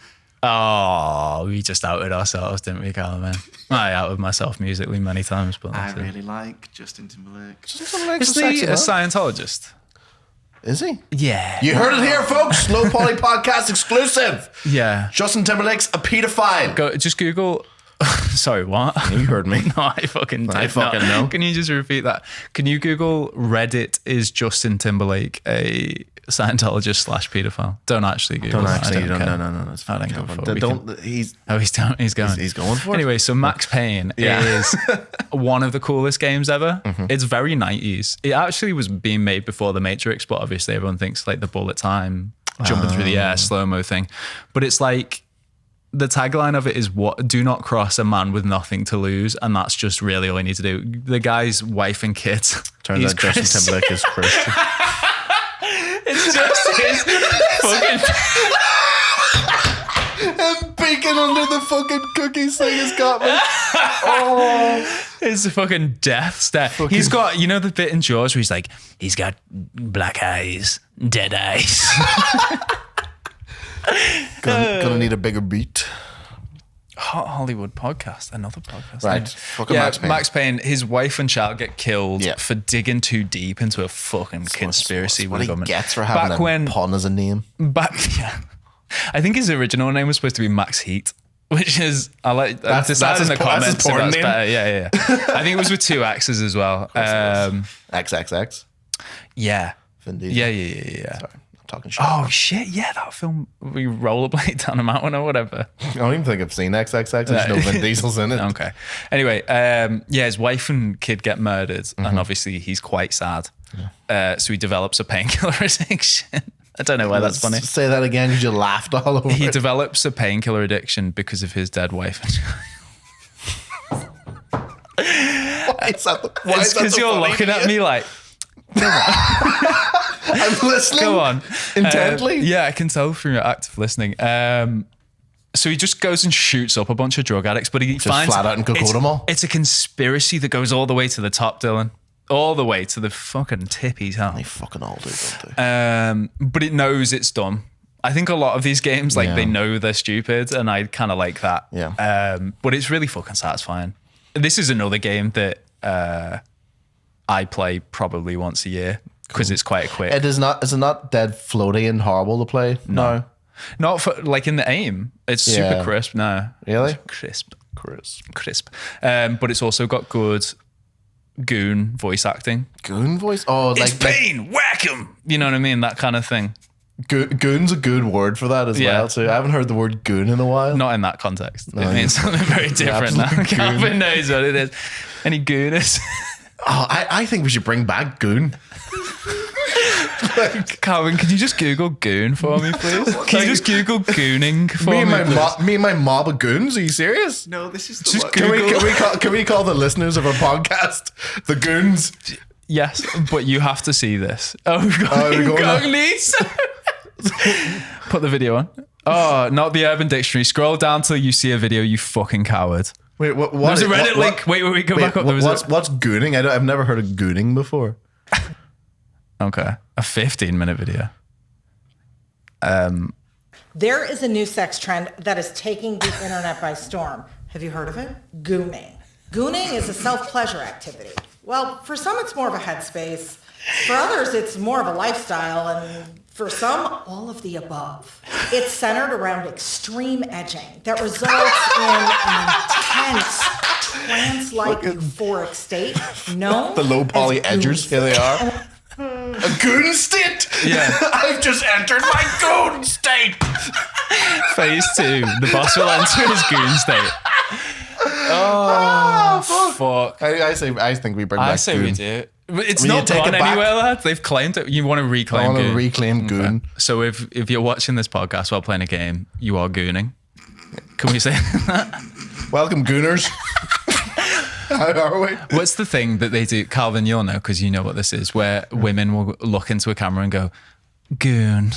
Oh, we just outed ourselves, didn't we, Callum? I outed myself musically many times, but I that's it. really like Justin Timberlake. Isn't he a Scientologist? Is he? Yeah. You heard it here, folks. Low Poly Podcast exclusive. Yeah. Justin Timberlake's a pedophile. Just Google. Sorry, what? You heard me. No, I fucking I did fucking not. know. Can you just repeat that? Can you Google Reddit is Justin Timberlake a Scientologist / pedophile? Don't actually Google Don't that. actually. I don't No, care. no. That's I don't fine. give a fuck. We Don't. He's. Oh, he's down. He's going. He's going for it. Anyway, so Max Payne Yeah. is one of the coolest games ever. Mm-hmm. It's very 90s. It actually was being made before The Matrix, but obviously everyone thinks like the bullet time jumping through the air, slow-mo thing. But it's like, the tagline of it is, "What? Do not cross a man with nothing to lose," and that's just really all you need to do. The guy's wife and kids. Turns out Justin Timberlake is Christian. It's just his fucking Him peeking under the fucking cookies thing has got me. Oh, it's a fucking death stare. He's got, you know, the bit in Jaws where he's like, he's got black eyes, dead eyes. gonna need a bigger beat. Hot Hollywood podcast, another podcast. Right, fucking Max Payne. His wife and child get killed Yeah. for digging too deep into a fucking conspiracy What with he the government. gets for having a pun as a name. Yeah. I think his original name was supposed to be Max Heat, which is, I like, That's decide in his the comments if porn that's name? better. Yeah. I think it was with 2 X's as well. XXX. Yeah. Vin Diesel. Yeah. Sorry, I'm talking shit. Oh shit, yeah, that film, we rollerblade down a mountain or whatever. I don't even think I've seen XXX. I just know Vin Diesel's in it. Okay. Anyway, his wife and kid get murdered, and obviously he's quite sad. So he develops a painkiller addiction. I don't know why that's funny. Say that again because you laughed all over He it. develops a painkiller addiction because of his dead wife. Why is that It's because so you're funny looking to at you? me like, I'm listening. go on. Intently. Yeah, I can tell from your active listening. So he just goes and shoots up a bunch of drug addicts, but he finds flat out and cook them all? It's a conspiracy that goes all the way to the top, Dylan. All the way to the fucking tip he's They on. fucking all do, don't they? But it knows it's dumb. I think a lot of these games, like, Yeah. they know they're stupid, and I kind of like that. Yeah. But it's really fucking satisfying. This is another game that I play probably once a year because it's quite quick. Is it not dead floaty and horrible to play? No. Not for, like, in the aim. It's super Yeah. crisp. No. Really? Crisp. Crisp. But it's also got good goon voice acting. Goon voice? Oh, It's like pain, whack him. You know what I mean? That kind of thing. goon's a good word for that as Yeah. well. So I haven't heard the word goon in a while. Not in that context. It means something very different now. absolute goon. Calvin knows what it is. Any gooners? Oh, I think we should bring back goon. Calvin, can you just Google goon for me, please? Can you just Google gooning for Me me? and my please? me and my mob of goons. Are you serious? No, this is the Just one. Can we call the listeners of our podcast the goons? Yes, but you have to see this. Oh, we've got Oh, we're going now. incognito. Put the video on. Oh, not the Urban Dictionary. Scroll down till you see a video, you fucking coward. Wait, what? There's a Reddit link. Wait, go back up. There was What's gooning? I've never heard of gooning before. okay, a 15-minute video. There is a new sex trend that is taking the internet by storm. Have you heard of it? Gooning. Gooning is a self-pleasure activity. Well, for some it's more of a headspace. For others it's more of a lifestyle, and for some, all of the above. It's centered around extreme edging that results in an intense trance-like euphoric state known The low poly as goon edgers. Here they are. A goon state. Yeah. I've just entered my goon state. Phase 2. The boss will enter his goon state. Oh, fuck. I think we bring back I say goon. we do. But it's Will you not take gone it back? anywhere, lads. They've claimed it. You want to I reclaim want to goon. reclaim goon. So if you're watching this podcast while playing a game, you are gooning. Can we say that? Welcome, gooners. How are we? What's the thing that they do? Calvin, you'll know because you know what this is, where women will look into a camera and go, goon,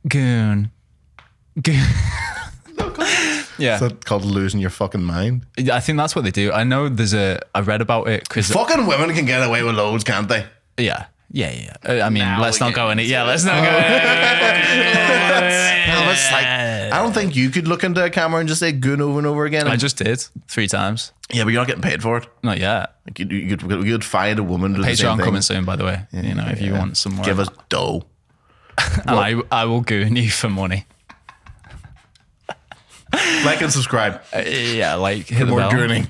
goon, goon. Yeah. Is that called losing your fucking mind? I think that's what they do. I know I read about it because, Fucking women can get away with loads, can't they? yeah. I mean, let's not go in it. Yeah, let's not go in No, it's like, I don't think you could look into a camera and just say goon over and over again. I just did 3 times. Yeah, but you're not getting paid for it. Not yet. Like you'd find a woman to do the same Patreon thing. coming soon, by the way. If you want some more. Give us dough. And I will goon you for money. Like and subscribe. Yeah, like hit the more bell. gooning.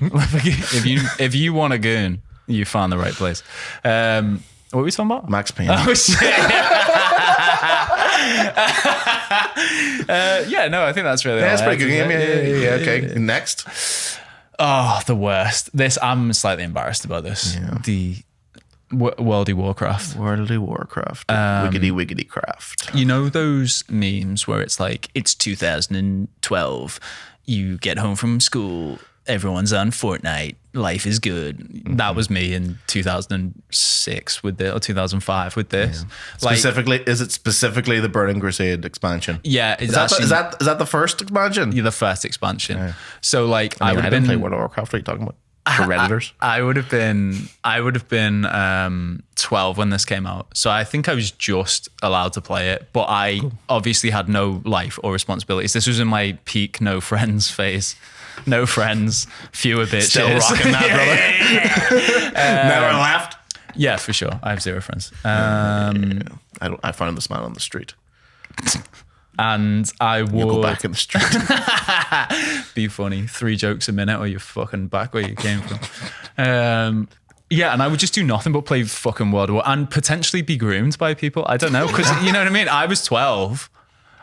if you want to goon, you found the right place. What were we talking about? Max Payne. Oh shit! Yeah, no, I think that's really. Yeah, it's all I pretty good had game. to say. Yeah. Okay. Next. Oh, the worst. I'm slightly embarrassed about this. Yeah. The World of Warcraft. World of Warcraft. Wiggity wiggity craft. You know those memes where it's like, it's 2012, you get home from school, everyone's on Fortnite, life is good. Mm-hmm. That was me in 2006 with this, or 2005 with this. Like, Is it specifically the Burning Crusade expansion? yeah, it's Is that, actually is that the first expansion? the first expansion. So like, I I would have didn't play been World of Warcraft. What are you talking about? Predators. I would have been 12 when this came out. So I think I was just allowed to play it, but I obviously had no life or responsibilities. This was in my peak no friends phase. No friends, fewer bitches. Still rocking that, brother. Never left. Yeah, for sure. I have zero friends. I found this man on the street. And I You would go back in the street. be funny. 3 jokes a minute or you're fucking back where you came from. Yeah, and I would just do nothing but play fucking World of War and potentially be groomed by people. I don't know, because you know what I mean? I was 12.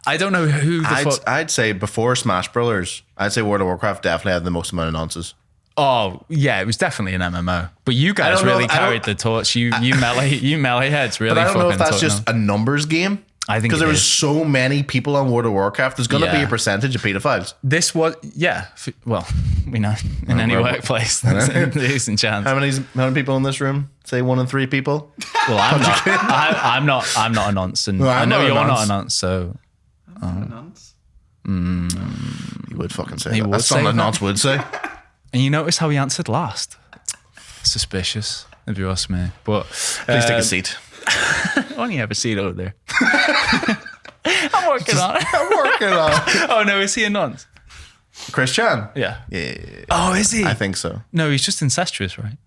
I don't know who the fuck. I'd say before Smash Brothers, I'd say World of Warcraft definitely had the most amount of nonsense. Oh, yeah, it was definitely an MMO. But you guys don't know really if- I don't- carried the torch. You melee heads really But I don't know if fucking that's took just them. a numbers game. I think because it there was is. so many people on World of Warcraft, there's going to be Yeah. a percentage of pedophiles. This was, yeah. Well, we know in any right. workplace, there's a decent chance. How many people in this room? Say 1 in 3 people. Well, I'm not. I'm not a nonce, and No, I I'm know not a you're not nonce. a nonce. So Nonce. You would fucking say He that. would That's something say a that. nonce would say. and you notice how he answered last. Suspicious, if you ask me. But Please take a seat. only have a seat over there. I'm working on it. I'm working on it. Oh no, is he a nonce? Chris Chan? Yeah. Yeah, Oh, is he? I think so. No, he's just incestuous, right?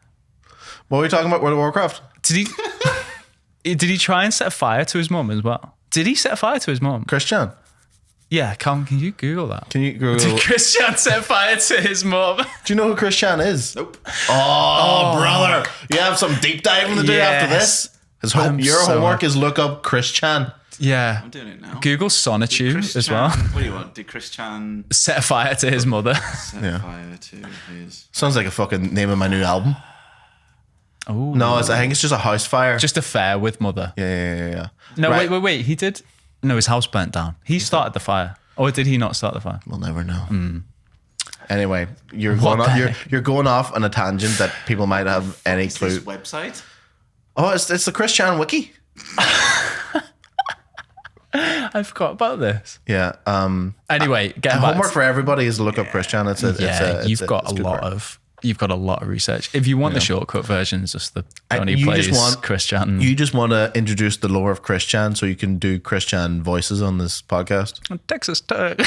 What were we talking about? World of Warcraft? Did he? Did he try and set fire to his mum as well? Did he set fire to his mum? Chris Chan? Yeah, Colin, can you Google that? Can you Google? Did Christian set fire to his mum? Do you know who Chris Chan is? Nope. Oh, brother. You have some deep diving to do after Yes. this? I'm Your so- homework is look up Chris Chan. Yeah. I'm doing it now. Google Sonitude Chris as Chan- well. What do you want? Did Chris Chan Set fire to his mother. set Yeah. fire to his... Sounds like a fucking name of my new album. Oh. No, I think it's just a house fire. Just affair with mother. Yeah. No, Right. wait. He did. No, his house burnt down. He started the fire. Or did he not start the fire? We'll never know. Anyway, you're What going off, the you're going off on a tangent that people might have any Is this clue. website? Oh, it's the Chris Chan wiki. I forgot about this. Yeah. Anyway, get back. Homework for everybody is to look up Chris Chan. You've got a lot of research. If you want the shortcut version, just the only you plays just want- Christian. You just want to introduce the lore of Chris Chan so you can do Chris Chan voices on this podcast. Texas Tech.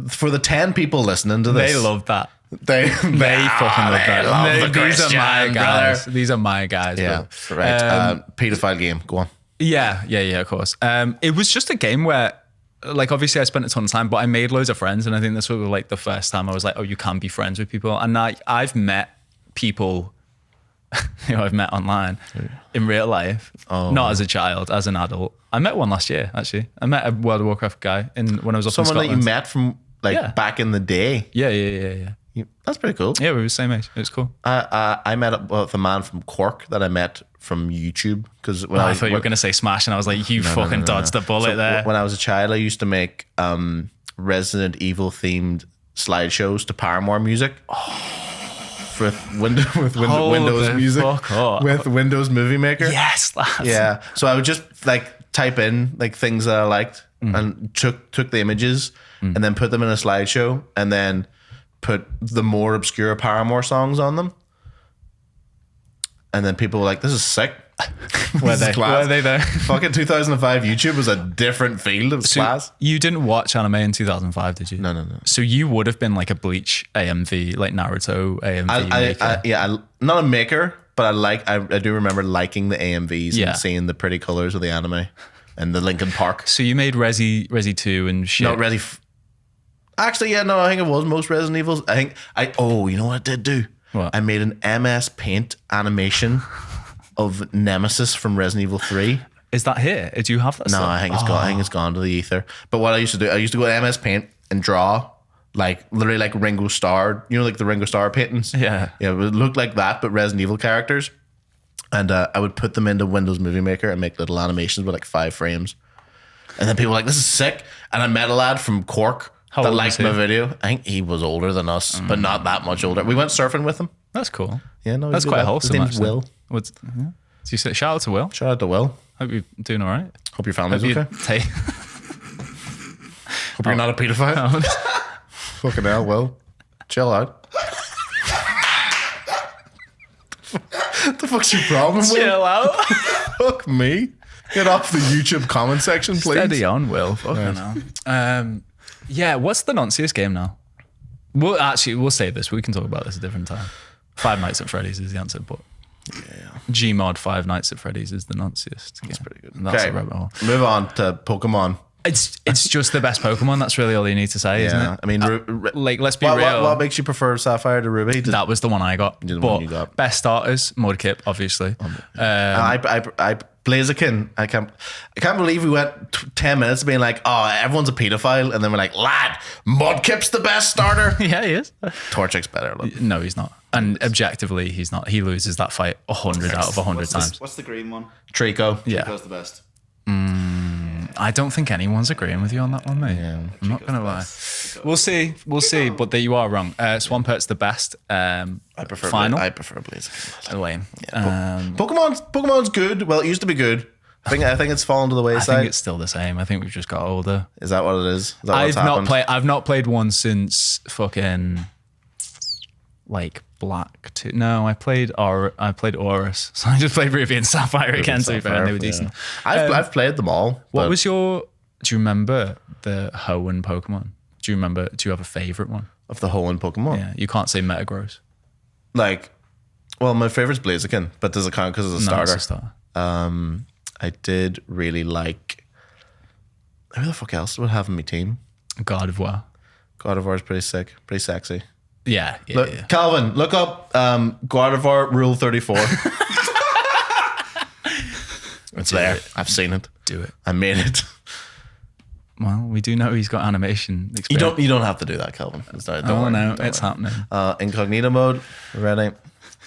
For the 10 people listening to this, They love that. They They fucking love that. love the These are Chris my Chan, guys. brother. These are my guys. Yeah, bro. right. Pedophile game. Go on. Yeah, of course. It was just a game where, like, obviously I spent a ton of time, but I made loads of friends, and I think this was like the first time I was like, oh, you can be friends with people. And I've met people who I've met online in real life, not as a child, as an adult. I met one last year, actually. I met a World of Warcraft guy when I was up Someone in that Scotland. you met from back in the day. Yeah. That's pretty cool. Yeah, we were the same age. It was cool. I met up with a man from Cork that I met from YouTube because when I thought you were going to say Smash, and I was like, you fucking dodged the bullet there. When I was a child, I used to make Resident Evil themed slideshows to Paramore music. With Windows music, fuck up. with Windows Movie Maker. Yes, lads. Yeah. So I would just like type in like things that I liked and took the images and then put them in a slideshow and then put the more obscure Paramore songs on them. And then people were like, this is sick. Were they there? Fucking 2005 YouTube was a different field of class. You didn't watch anime in 2005, did you? No. So you would have been like a Bleach AMV, like Naruto AMV maker. Not a maker, but I do remember liking the AMVs Yeah. and seeing the pretty colors of the anime and the Linkin Park. So you made Resi 2 and shit. Not really. Actually, yeah, no, I think it was most Resident Evils. You know what I did do? What? I made an MS Paint animation of Nemesis from Resident Evil 3. Is that here? Do you have that No, stuff? I think it's gone to the ether. But what I used to do, I used to go to MS Paint and draw like literally like Ringo Starr, you know, like the Ringo Starr paintings. Yeah. Yeah, it would look like that, but Resident Evil characters. And I would put them into Windows Movie Maker and make little animations with like 5 frames. And then people were like, this is sick. And I met a lad from Cork How that old liked was he? my video. I think he was older than us, but not that much older. We went surfing with him. That's cool. Yeah, no, That's he did quite that. wholesome. His name's actually. Will. What's, yeah. So you say, shout out to Will. Shout out to Will. Hope you're doing all right. Hope your family's Hope you okay. take. Hope you're not a pedophile. Fucking hell, Will. Chill out. What the fuck's your problem, Will? Chill out. Fuck me. Get off the YouTube comment section, please. Steady on, Will. Fucking hell. Yeah, what's the nunciest game now? We'll save this. We can talk about this a different time. Five Nights at Freddy's is the answer, but Gmod Five Nights at Freddy's is the nunciest. That's pretty good. And that's Okay, a rabbit hole. move on to Pokemon. It's just the best Pokemon. That's really all you need to say, isn't it? I mean, Like, let's be what, real. what makes you prefer Sapphire to Ruby? That was the one I got. The But one you got. best starters, Mudkip, obviously. I Blaziken. I can't believe we went 10 minutes being like, oh, everyone's a pedophile, and then we're like, lad, Mudkip's the best starter. Yeah, he is. Torchic's better. Look. No, he's not. And objectively, he's not. He loses that fight 100 out of 100 times. What's the green one? Trico. Yeah. Trico's the best. I don't think anyone's agreeing with you on that one, mate. I'm not going to lie. We'll see. But there you are wrong. Swampurt's the best. I prefer final. I prefer Blaziken. Lame. Pokemon's good. Well, it used to be good. I think it's fallen to the I wayside. think it's still the same. I think we've just got older. Is that what it is? Is that what's happened? I've not played one since fucking like Black 2. No, I played Aurus. So I just played Ruby and Sapphire again, to be fair, and they were decent. I've played them all. What but was your? Do you remember the Hoenn Pokemon? Do you have a favorite one? of the Hoenn Pokemon? Yeah, you can't say Metagross. Like, well, my favorite's Blaziken, but does it count because it's a No, starter? it's a starter. I did really like. Who the fuck else would have in my team? God of War. God of War is pretty sick, pretty sexy. Yeah, Look, yeah. Calvin, look up God of War Rule 34. It's there. I've seen it. Do it. I made it. Well, we do know he's got animation experience. You don't have to do that, Calvin. It's not, Oh worry, no, don't it's worry. happening. Incognito mode. Ready?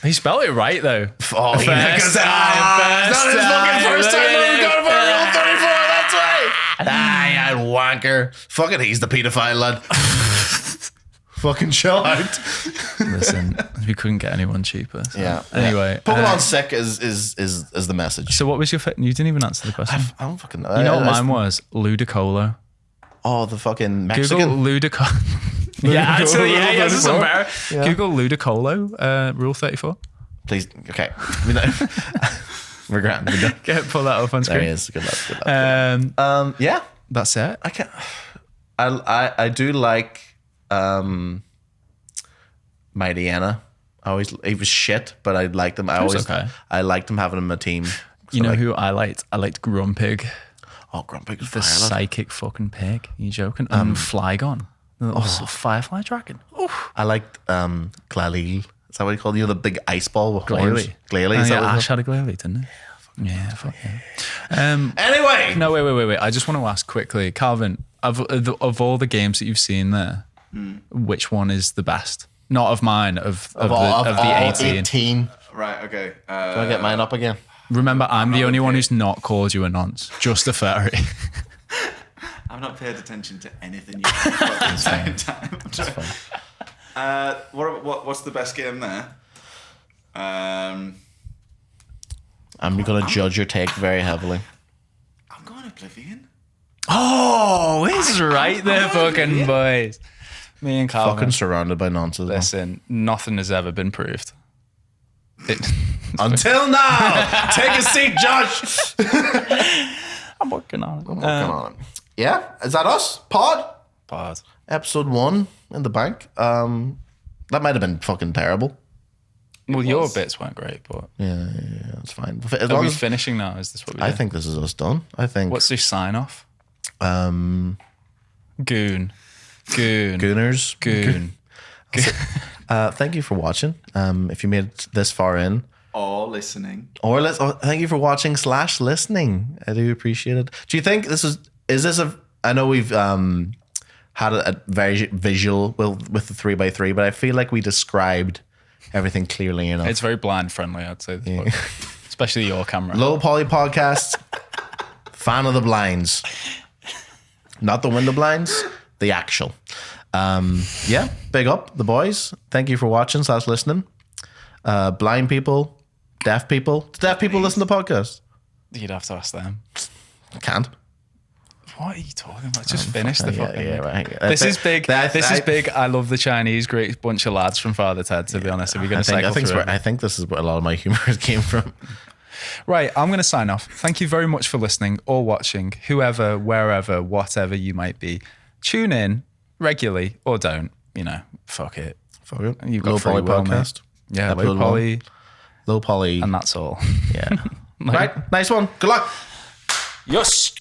He spelled it right though. Oh, First time, it's not his fucking first time on God of War Rule 34. That's right. You wanker. Fuck it, he's the pedophile lad. Fucking chill out. Listen, we couldn't get anyone cheaper. So. Yeah. Anyway, Pokemon sick is the message. so what was your? You didn't even answer the question. I don't fucking know. You know what mine was? Ludicolo. Oh, the fucking Google Mexican. Ludicolo. Yeah, actually, yeah, this is 34. embarrassing. Google Ludicolo, Rule 34. Please, okay. We're grand. We're done. Pull that up on There he screen. is. Good luck. Good luck. Yeah. That's it. I can't. I do like Mighty Anna. He was shit, but I liked him. I liked him having him a team. You know who I liked? I liked Grumpig, Oh, Grumpig was the fire, lad. psychic fucking pig. Are you joking? And Flygon, the little firefly dragon. Oof. I liked Glalie. Is that what he called? You know, the big ice ball with horns? Glalie. Oh, Is that yeah, what Ash had a Glalie, didn't he? Yeah, fuck yeah. Anyway. No, wait. I just want to ask quickly, Calvin, of all the games that you've seen there, which one is the best? Not of mine, of the 18. 18. Right, okay. Do I get mine up again? Remember, I'm the only one who's not called you a nonce, just a furry. I've not paid attention to anything you've said at the same time. What's the best game there? I'm going to judge your take very heavily. I'm going Oblivion. Oh, he's right there, fucking boys. Me and Calvin. Fucking surrounded by nonsense. Listen, nothing has ever been proved. Until now. Take a seat, Josh. I'm working on it. Working on it. Yeah, is that us? Pod? Pause. Episode 1 in the bank. That might have been fucking terrible. Well, your bits weren't great, but Yeah, it's fine. As are long we as, finishing now? Is this what we do? I think this is us done. I think. What's your sign off? Gooners? Goon. Thank you for watching. If you made it this far in, Or listening. thank you for watching / listening. I do appreciate it. Do you think this is this a? I know we've had a very visual with the 3x3, but I feel like we described everything clearly enough. It's very blind friendly, I'd say. This book. Especially your camera. Low Poly Podcast, fan of the blinds. Not the window blinds, the actual. Yeah, big up the boys. Thank you for watching / listening. Blind people, deaf people. Do deaf people listen to podcasts? You'd have to ask them. Can't. What are you talking about? Just finish the fucking. Yeah, right. This is big. This is big. I love the Chinese. Great bunch of lads from Father Ted. To be honest, if you're going to cycle through it. I think this is where a lot of my humor came from. Right, I'm going to sign off. Thank you very much for listening or watching, whoever, wherever, whatever you might be. Tune in regularly or don't. Fuck it. Fuck it. You've got Low free Poly will, mate. Podcast. Yeah, Episode Low Poly, Low Poly. and that's all. Yeah. Right. Nice one. Good luck. Yes.